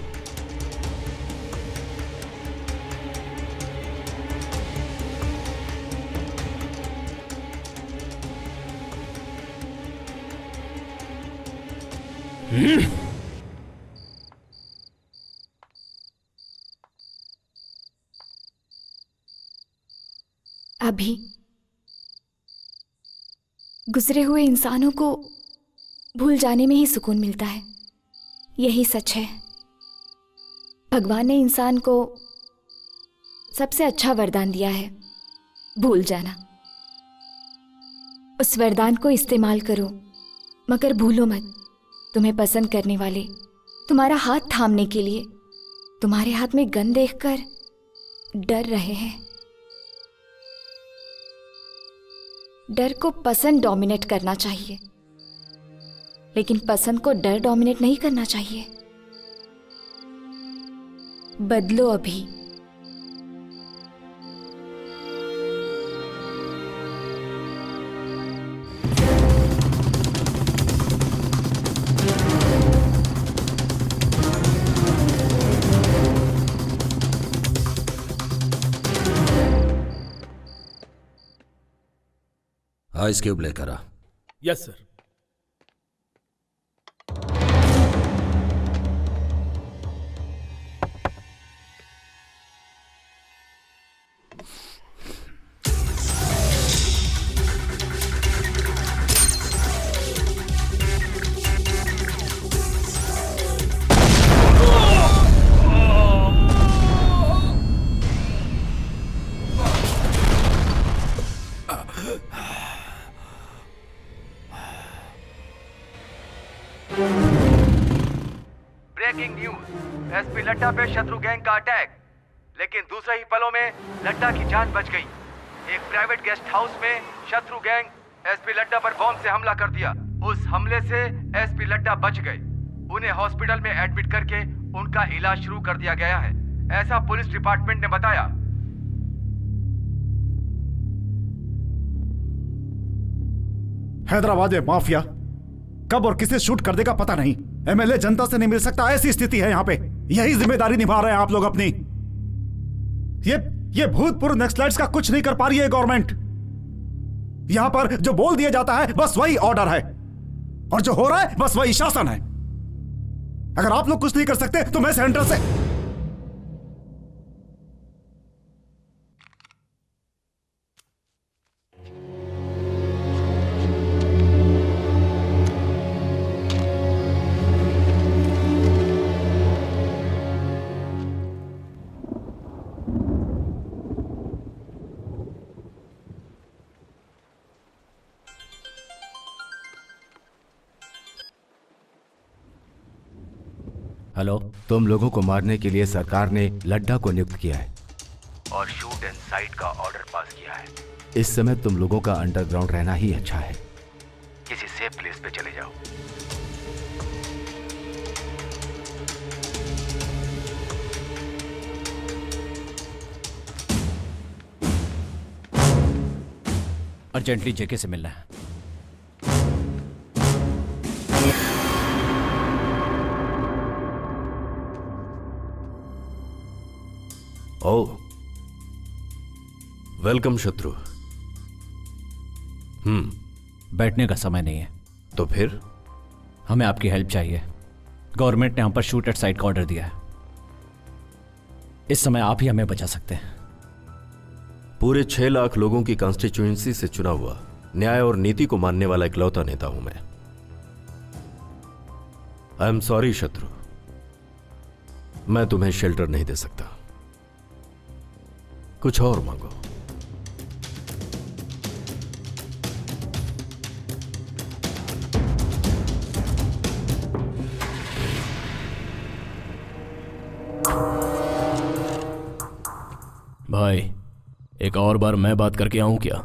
अभी गुजरे हुए इंसानों को भूल जाने में ही सुकून मिलता है। यही सच है। भगवान ने इंसान को सबसे अच्छा वरदान दिया है, भूल जाना। उस वरदान को इस्तेमाल करो, मगर भूलो मत, तुम्हें पसंद करने वाले तुम्हारा हाथ थामने के लिए तुम्हारे हाथ में गन देखकर डर रहे हैं। डर को पसंद डोमिनेट करना चाहिए, लेकिन पसंद को डर डोमिनेट नहीं करना चाहिए। बदलो अभी। आइस क्यूब लेकर आ। Yes sir. Breaking news, SP Ladda पे शत्रु गैंग का अटैक, लेकिन दूसरे ही पलों में लड्डा की जान बच गई। एक प्राइवेट गेस्ट हाउस में शत्रु गैंग एसपी लड्डा पर बॉम्ब से हमला कर दिया। उस हमले से एसपी लड्डा बच गए। उन्हें हॉस्पिटल में एडमिट करके उनका इलाज शुरू कर दिया गया है, ऐसा पुलिस डिपार्टमेंट ने बताया। हैदराबाद में माफिया कब और किसे शूट कर देगा पता नहीं। एमएलए जनता से नहीं मिल सकता, ऐसी स्थिति है यहाँ पे। यही जिम्मेदारी निभा रहे हैं आप लोग अपनी। ये भूतपूर्व नक्सलाइट्स का कुछ नहीं कर पा रही है गवर्नमेंट। यहां पर जो बोल दिया जाता है बस वही ऑर्डर है, और जो हो रहा है बस वही शासन है। अगर आप लोग कुछ नहीं कर सकते तो मैं सेंटर से हेलो, तुम लोगों को मारने के लिए सरकार ने लड्डा को नियुक्त किया है और शूट एंड साइट का ऑर्डर पास किया है। इस समय तुम लोगों का अंडरग्राउंड रहना ही अच्छा है। किसी सेफ प्लेस पे चले जाओ। अर्जेंटली जेके से मिलना है। ओह, वेलकम शत्रु। बैठने का समय नहीं है। तो फिर हमें आपकी हेल्प चाहिए। गवर्नमेंट ने हम पर शूट एट साइट का ऑर्डर दिया है। इस समय आप ही हमें बचा सकते हैं। पूरे 6 लाख लोगों की कॉन्स्टिट्यूएंसी से चुना हुआ, न्याय और नीति को मानने वाला इकलौता नेता हूं मैं। आई एम सॉरी शत्रु, मैं तुम्हें शेल्टर नहीं दे सकता। कुछ और मांगो। भाई, एक और बार मैं बात करके आऊं क्या?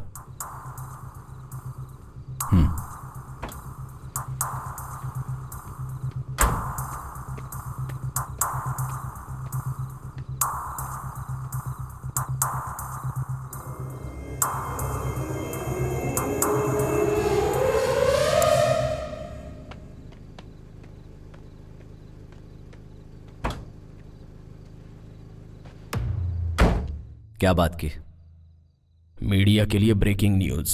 क्या बात की? मीडिया के लिए ब्रेकिंग न्यूज।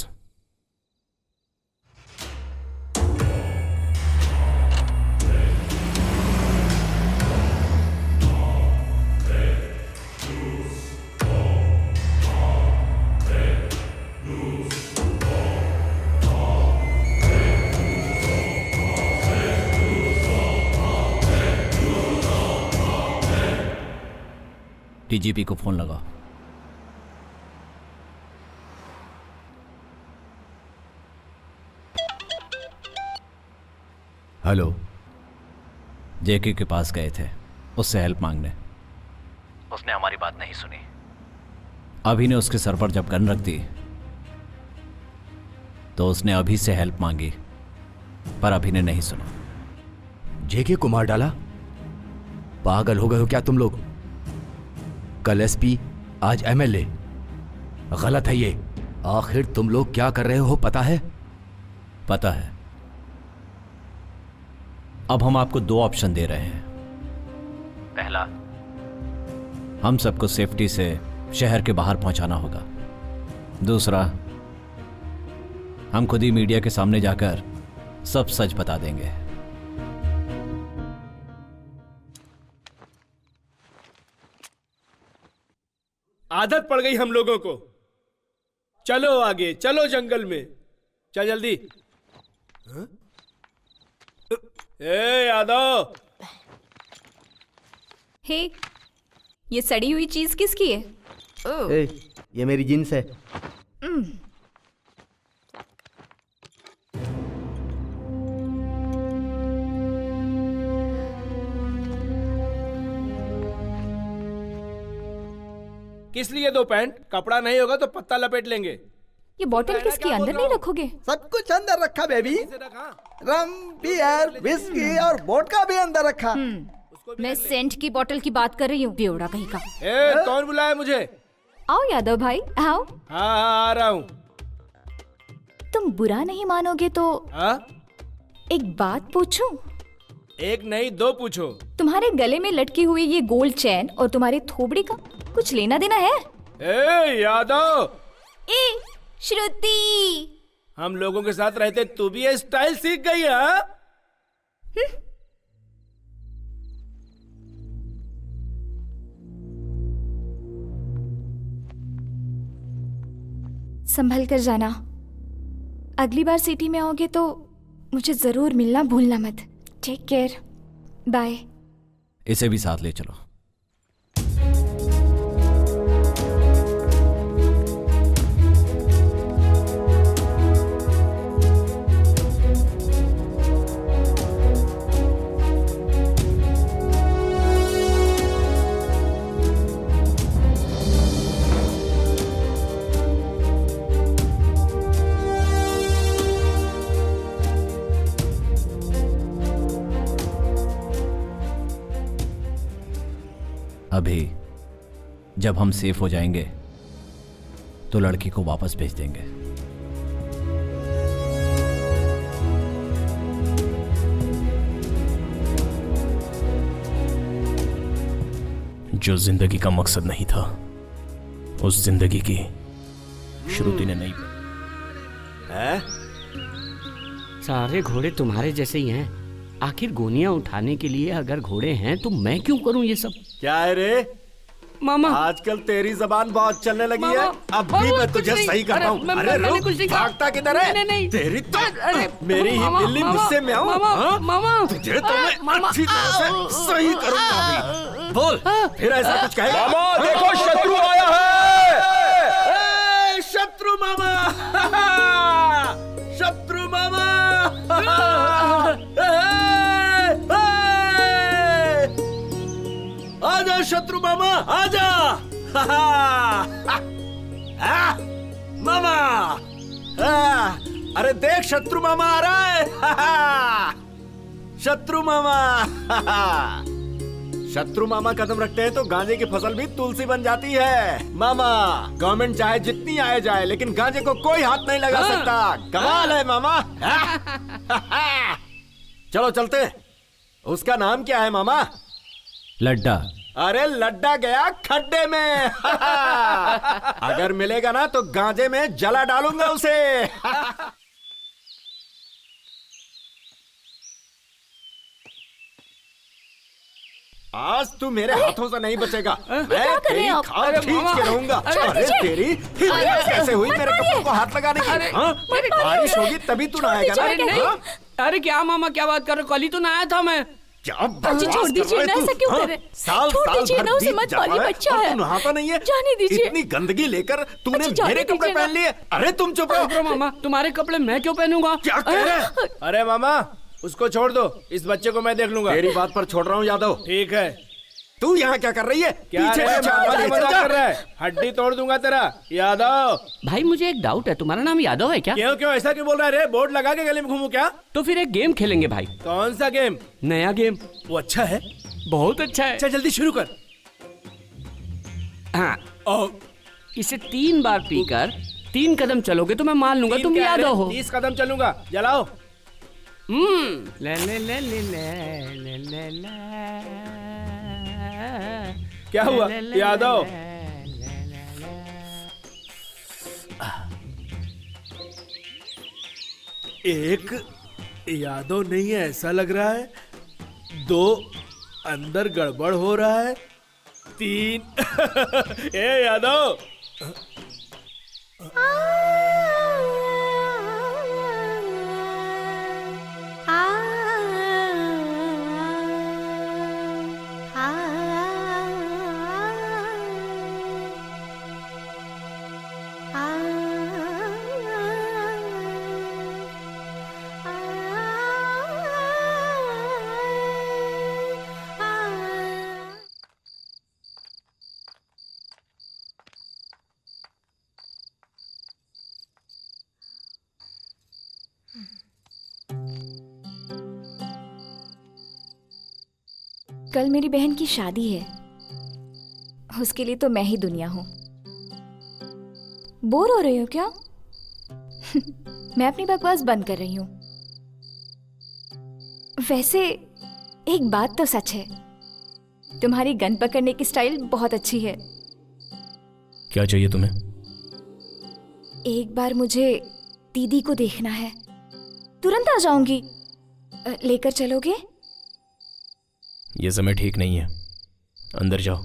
डीजीपी को फोन लगाओ। हेलो। जेके के पास गए थे उससे हेल्प मांगने। उसने हमारी बात नहीं सुनी। अभी ने उसके सर पर जब गन रख दी तो उसने अभी से हेल्प मांगी, पर अभी ने नहीं सुना। जेके को मार डाला? पागल हो गए हो क्या तुम लोग? कल एसपी, आज एमएलए। गलत है ये। आखिर तुम लोग क्या कर रहे हो पता है? पता है। अब हम आपको 2 ऑप्शन दे रहे हैं। पहला, हम सबको सेफ्टी से शहर के बाहर पहुंचाना होगा। दूसरा, हम खुद ही मीडिया के सामने जाकर सब सच बता देंगे। आदत पड़ गई हम लोगों को। चलो आगे, चलो जंगल में, चल जल्दी। हाँ? ए यादव। हे, ये सड़ी हुई चीज किसकी है? ए, ये मेरी जींस है। किस लिए 2 पैंट? कपड़ा नहीं होगा तो पत्ता लपेट लेंगे। ये बॉटल किसकी? अंदर नहीं रखोगे? सब कुछ अंदर रखा बेबी। रम, बियर, विस्की और वोडका भी अंदर रखा। मैं सेंट की बोतल की बात कर रही हूँ, बेवड़ा कहीं का। ए, कौन बुलाया मुझे? आओ यादव भाई, आओ। हाँ, आ रहा हूँ। तुम बुरा नहीं मानोगे तो एक बात पूछूं? एक नहीं 2 पूछो। तुम्हारे गले में लटकी हुई ये गोल्ड चैन और तुम्हारे थोबड़ी का कुछ लेना देना है? ए यादव। ए श्रुति, हम लोगों के साथ रहते तू भी ये स्टाइल सीख गई है? संभल कर जाना। अगली बार सिटी में आओगे तो मुझे जरूर मिलना भूलना मत। Take care, bye. इसे भी साथ ले चलो। अभी जब हम सेफ हो जाएंगे तो लड़की को वापस भेज देंगे। जो जिंदगी का मकसद नहीं था, उस जिंदगी की श्रुति ने नहीं है? सारे घोड़े तुम्हारे जैसे ही हैं। आखिर गोनियां उठाने के लिए अगर घोड़े हैं तो मैं क्यों करूं ये सब? क्या है रे मामा? आजकल तेरी जबान बहुत चलने लगी है। अब भी मैं तुझे सही करता हूँ। अरे रुक, भागता किधर है? तेरी तो मेरी ही बिल्ली मुझसे में आऊं? मामा तुझे तो मैं अच्छी तरह से सही करूंगा अभी। बोल, फिर ऐसा कुछ कहेगा? मामा देखो, शत्रु आया है। शत्रु मामा, शत्रु मामा। आजा शत्रु मामा, आजा। मामा, अरे देख शत्रु मामा आ रहा है। शत्रु मामा। शत्रु मामा कदम रखते हैं तो गांजे की फसल भी तुलसी बन जाती है। मामा, गवर्नमेंट चाहे जितनी आए जाए लेकिन गांजे को कोई हाथ नहीं लगा सकता। कमाल है मामा। चलो चलते। उसका नाम क्या है मामा? लड्डा। अरे लड्डा गया खड्डे में। अगर मिलेगा ना तो गांजे में जला डालूंगा उसे। आज तू मेरे हाथों से नहीं बचेगा। मैं तेरी खाल खींच के रहूंगा। अरे तेरी हिम्मत कैसे हुई मेरे कपड़ों को हाथ लगाने की? बारिश होगी तभी तू नहाएगा ना? अरे क्या मामा, क्या बात कर रहे हो? कल ही तो नहाया था मैं। क्या मुझे छोड़ दीजिए ना, ऐसा क्यों कर रहे हैं? साल छोड़ साल दीजिए भर ना, उसे बीत मत जा मारिए, रहा है बच्चा और है। तू नहाता नहीं है। जाने दीजिए। इतनी गंदगी लेकर तूने अच्छा, जाने मेरे कपड़े दीजिए ना। पहन लिए। अरे तुम चुप रहो। मामा, तुम्हारे कपड़े मैं क्यों पहनूंगा? क्या कह रहे हैं? अरे मामा, उसको छोड़ दो, इस बच्चे को मैं देख लूंगा। तेरी बात पर छोड़ रहा हूँ यादव। ठीक है। तू यहाँ क्या कर रही है? क्या पीछे रे, पीछे मामा आवाज मजाक चल जा। कर रहा है? हड्डी तोड़ दूंगा तेरा यादव। भाई मुझे एक डाउट है, तुम्हारा नाम यादव है क्या? क्यों क्यों ऐसा क्यों बोल रहा है रे? बोर्ड लगा के गले में घूमू क्या? तो फिर एक गेम खेलेंगे भाई। कौन सा गेम? नया गेम। वो अच्छा है? बहुत अच्छा है। अच्छा जल्दी शुरू कर। हाँ, इसे 3 बार पीकर 3 कदम चलोगे तो मैं मान लूंगा तुम यादव हो। 30 कदम चलूंगा। जलाओ। ले ले ले ले ले ले ले। क्या हुआ यादव? एक यादव नहीं है ऐसा लग रहा है, 2 अंदर गड़बड़ हो रहा है, 3 ए यादव। कल मेरी बहन की शादी है, उसके लिए तो मैं ही दुनिया हूं। बोर हो रही हो क्या? मैं अपनी बकवास बंद कर रही हूं। वैसे एक बात तो सच है, तुम्हारी गन पकड़ने की स्टाइल बहुत अच्छी है। क्या चाहिए तुम्हें? एक बार मुझे दीदी को देखना है, तुरंत आ जाऊंगी। लेकर चलोगे? ये समय ठीक नहीं है, अंदर जाओ।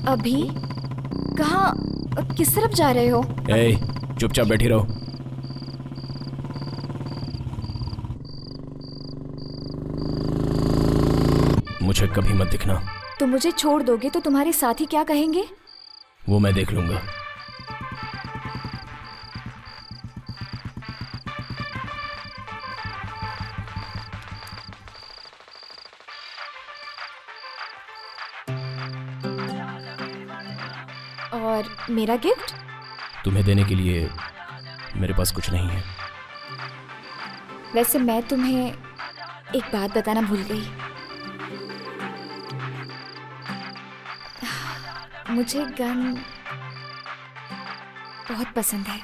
अभी कहाँ, किस तरफ जा रहे हो? ए, चुपचाप बैठी रहो। मुझे कभी मत दिखना। तुम मुझे छोड़ दोगे तो तुम्हारे साथी क्या कहेंगे? वो मैं देख लूंगा। और मेरा गिफ्ट? तुम्हें देने के लिए मेरे पास कुछ नहीं है। वैसे मैं तुम्हें एक बात बताना भूल गई। मुझे गन बहुत पसंद है।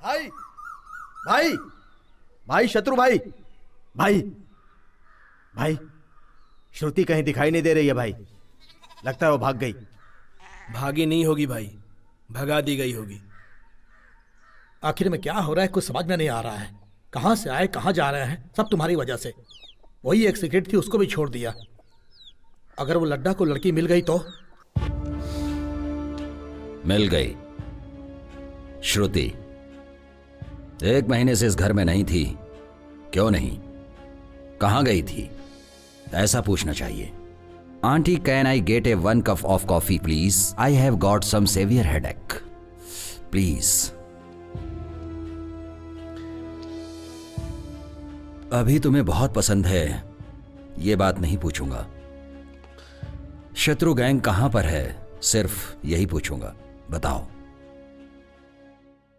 भाई भाई भाई शत्रु भाई भाई भाई श्रुति कहीं दिखाई नहीं दे रही है भाई। लगता है वो भाग गई। भागी नहीं होगी भाई, भगा दी गई होगी। आखिर में क्या हो रहा है कुछ समझ में नहीं आ रहा है। कहां से आए कहां जा रहे हैं, सब तुम्हारी वजह से। वही एक सिगरेट थी, उसको भी छोड़ दिया। अगर वो लड्डा को लड़की मिल गई तो? मिल गई। श्रुति 1 महीने से इस घर में नहीं थी। क्यों नहीं, कहां गई थी, ऐसा पूछना चाहिए। Aunty, can I get a 1 cup of coffee please? I have got some severe headache please. अभी तुम्हें बहुत पसंद है, ये बात नहीं पूछूंगा। शत्रु गैंग कहां पर है, सिर्फ यही पूछूंगा। बताओ।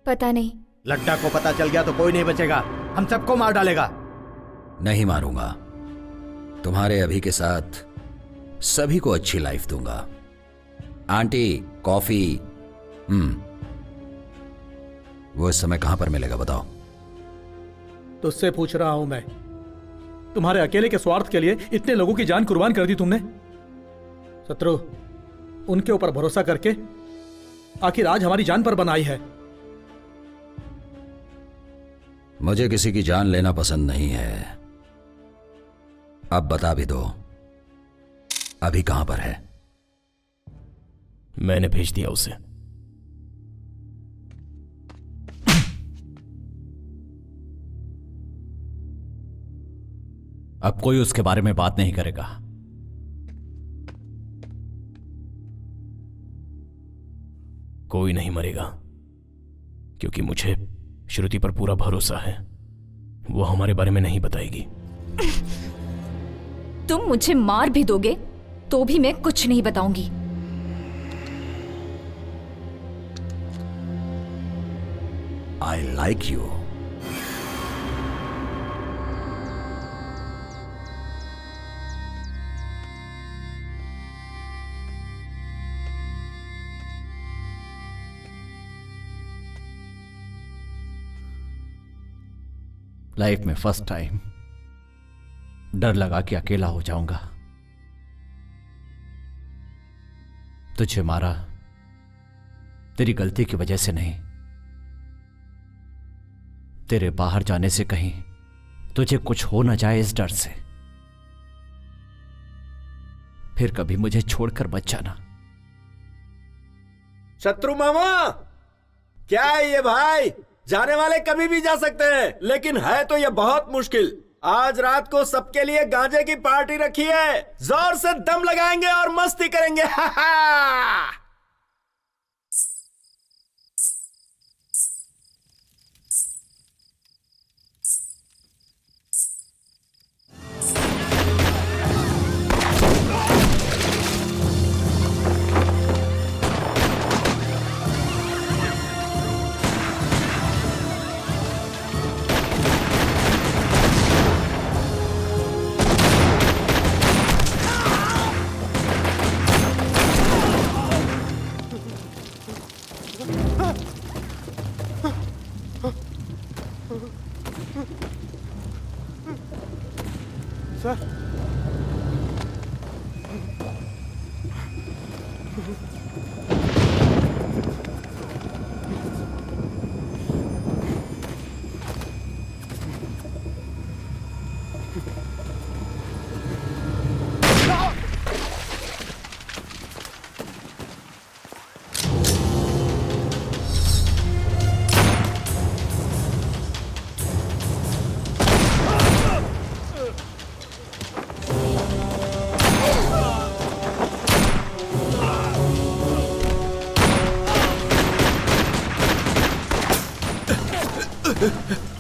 पता नहीं। लड्डा को पता चल गया तो कोई नहीं बचेगा, हम सबको मार डालेगा। नहीं मारूंगा, तुम्हारे अभी के साथ सभी को अच्छी लाइफ दूंगा। Aunty, coffee. वो इस समय कहां पर मिलेगा बताओ। तुझसे पूछ रहा हूं मैं, तुम्हारे अकेले के स्वार्थ के लिए इतने लोगों की जान कुर्बान कर दी तुमने। शत्रु, उनके ऊपर भरोसा करके आखिर आज हमारी जान पर बनाई है। मुझे किसी की जान लेना पसंद नहीं है। अब बता भी दो, अभी कहां पर है? मैंने भेज दिया उसे। अब कोई उसके बारे में बात नहीं करेगा। कोई नहीं मरेगा, क्योंकि मुझे श्रुति पर पूरा भरोसा है। वो हमारे बारे में नहीं बताएगी। तुम मुझे मार भी दोगे तो भी मैं कुछ नहीं बताऊंगी। I like you. लाइफ में फर्स्ट टाइम डर लगा कि अकेला हो जाऊंगा। तुझे मारा तेरी गलती की वजह से नहीं, तेरे बाहर जाने से कहीं तुझे कुछ हो ना जाए इस डर से। फिर कभी मुझे छोड़कर मत जाना। शत्रु मामा, क्या है ये भाई? जाने वाले कभी भी जा सकते हैं, लेकिन है तो ये बहुत मुश्किल। आज रात को सबके लिए गांजे की पार्टी रखी है। जोर से दम लगाएंगे और मस्ती करेंगे। हा हा। सर,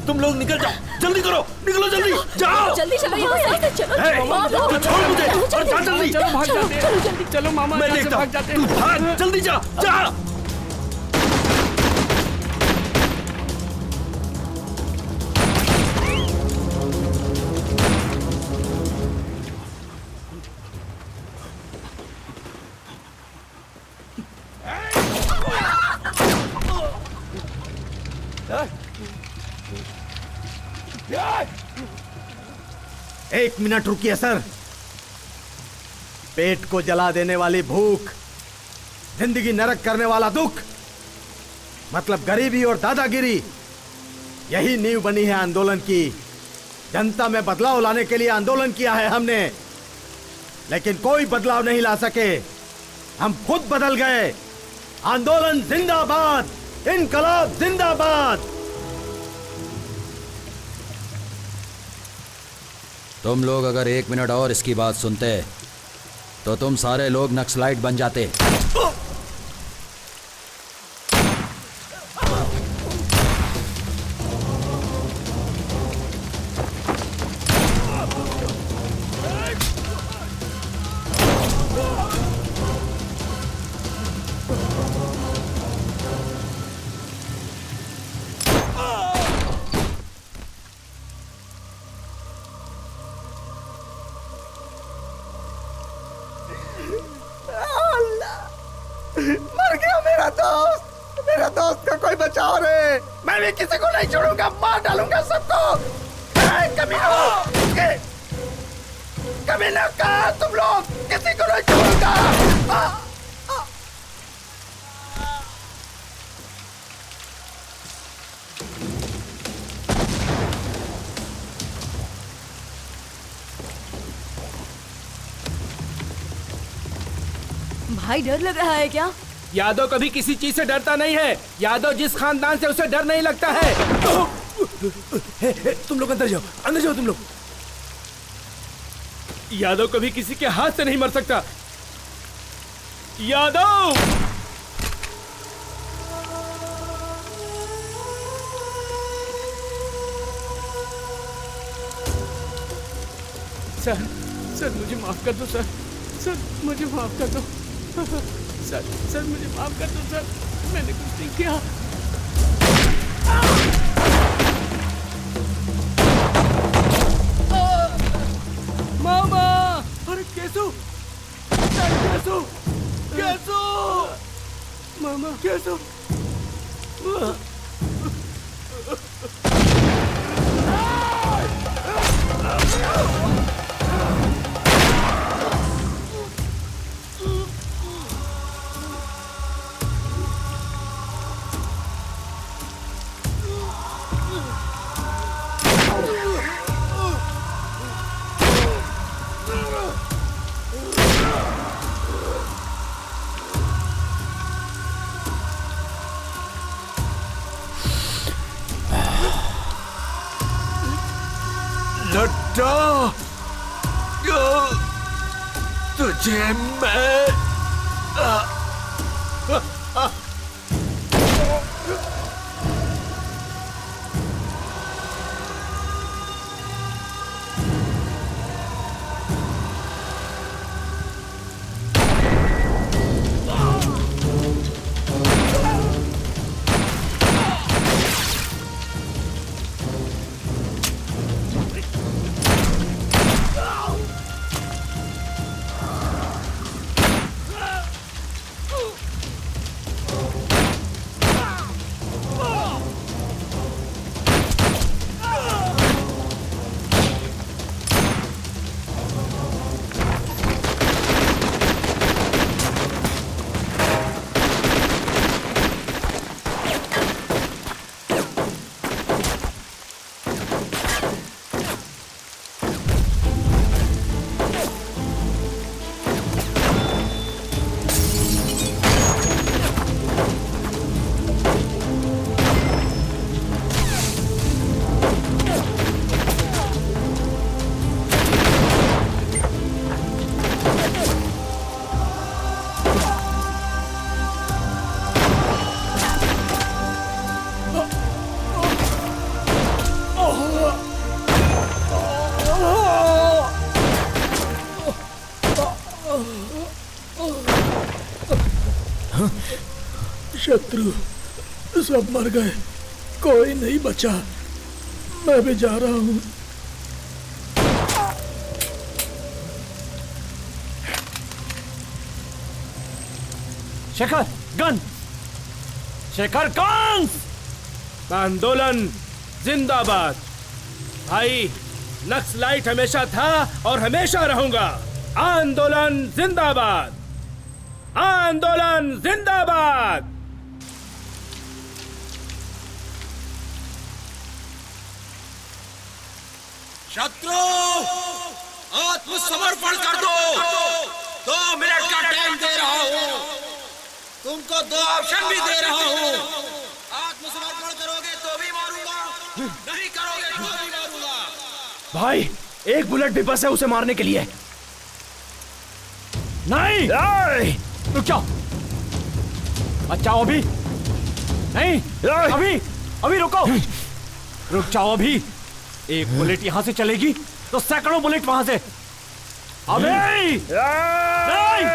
तुम लोग निकल जाओ, जल्दी करो, निकलो जल्दी, जाओ जल्दी चलो यहाँ से, चलो तू छोड़ मुझे और जा जल्दी। चलो भाग जाते हैं, जल्दी चलो मामा, मैं यहाँ से देखता भाग हूँ, जाते तू हैं। भाग, जल्दी जा जा। एक मिनट रुकिए सर। पेट को जला देने वाली भूख, जिंदगी नरक करने वाला दुख, मतलब गरीबी और दादागिरी, यही नींव बनी है आंदोलन की। जनता में बदलाव लाने के लिए आंदोलन किया है हमने, लेकिन कोई बदलाव नहीं ला सके। हम खुद बदल गए। आंदोलन जिंदाबाद, इनकलाब जिंदाबाद। तुम लोग अगर 1 मिनट और इसकी बात सुनते तो तुम सारे लोग नक्सलाइट बन जाते। मर गया मेरा दोस्त। मेरा दोस्त का कोई बचाओ रे। मैं भी किसी को नहीं छोड़ूंगा, मार डालूंगा सबको। कमीना कहा तुम लोग, किसी को नहीं छोड़ूंगा। भाई डर लग रहा है क्या? यादव कभी किसी चीज से डरता नहीं है। यादव जिस खानदान से उसे डर नहीं लगता है। तुम लोग अंदर जाओ तुम लोग। यादव कभी किसी के हाथ से नहीं मर सकता। यादव सर मुझे माफ कर दो सर मुझे माफ कर दो सर मुझे माफ कर दो सर, मैंने कुछ नहीं किया। मामा, अरे कैसो मामा, कैसो लड्डा, तुझे मैं शत्रु सब मर गए, कोई नहीं बचा। मैं भी जा रहा हूँ। Shekhar gun, Shekhar gun. आंदोलन जिंदाबाद। भाई, नक्सलाइट हमेशा था और हमेशा रहूंगा। आंदोलन जिंदाबाद, आंदोलन जिंदाबाद। शत्रु, आत्मसमर्पण कर दो। 2 मिनट का टाइम दे रहा हूँ, तुमको 2 ऑप्शन भी दे रहा हूँ। आत्मसमर्पण करोगे तो भी मारूंगा, नहीं करोगे तो भी मारूंगा। भाई, एक बुलेट भी बस है उसे मारने के लिए। नहीं, रुक जाओ। बचाओ अभी नहीं, अभी रुको। रुक जाओ अभी। एक बुलेट यहां से चलेगी तो सैकड़ों बुलेट वहां से। अभी नहीं।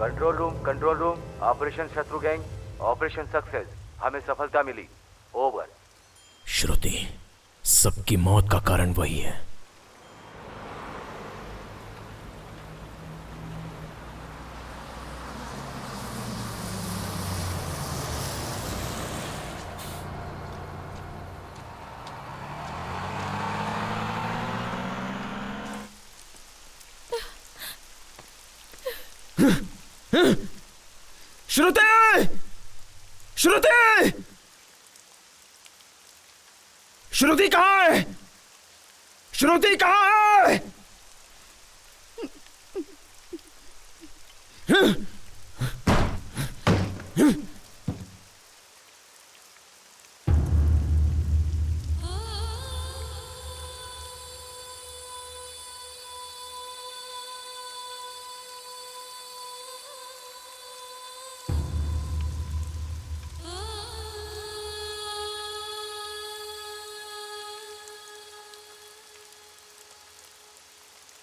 कंट्रोल रूम, ऑपरेशन शत्रु गैंग, ऑपरेशन सक्सेस। हमें सफलता मिली। ओवर। श्रुति, सबकी मौत का कारण वही है। श्रुति! श्रुति! श्रुति कहाँ है? श्रुति कहाँ है?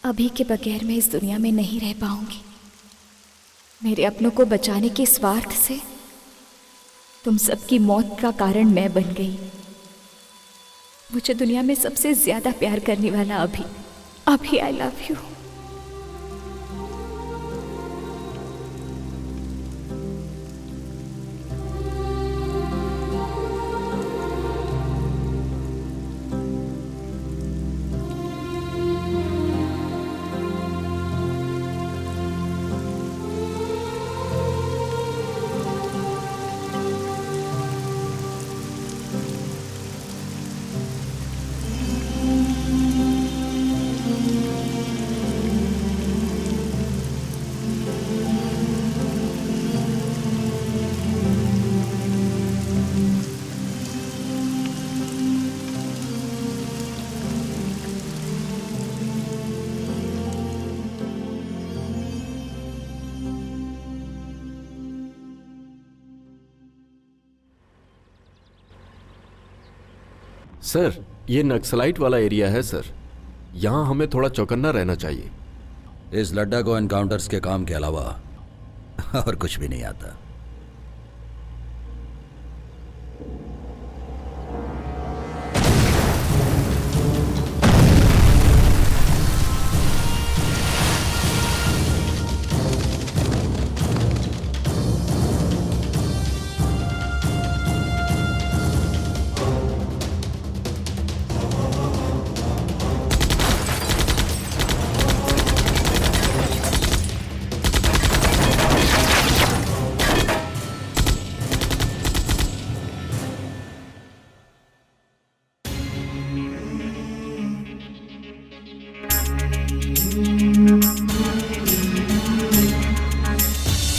अभी के बगैर मैं इस दुनिया में नहीं रह पाऊंगी। मेरे अपनों को बचाने के स्वार्थ से तुम सबकी मौत का कारण मैं बन गई। मुझे दुनिया में सबसे ज्यादा प्यार करने वाला अभी आई लव यू। सर, ये नक्सलाइट वाला एरिया है सर। यहाँ हमें थोड़ा चौकन्ना रहना चाहिए। इस लड्डा को एनकाउंटर्स के काम के अलावा और कुछ भी नहीं आता।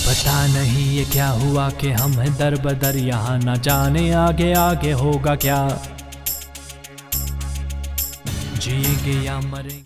पता नहीं ये क्या हुआ कि हम हैं दर बदर यहाँ, न जाने आगे आगे होगा क्या, जिएंगे या मरेंगे।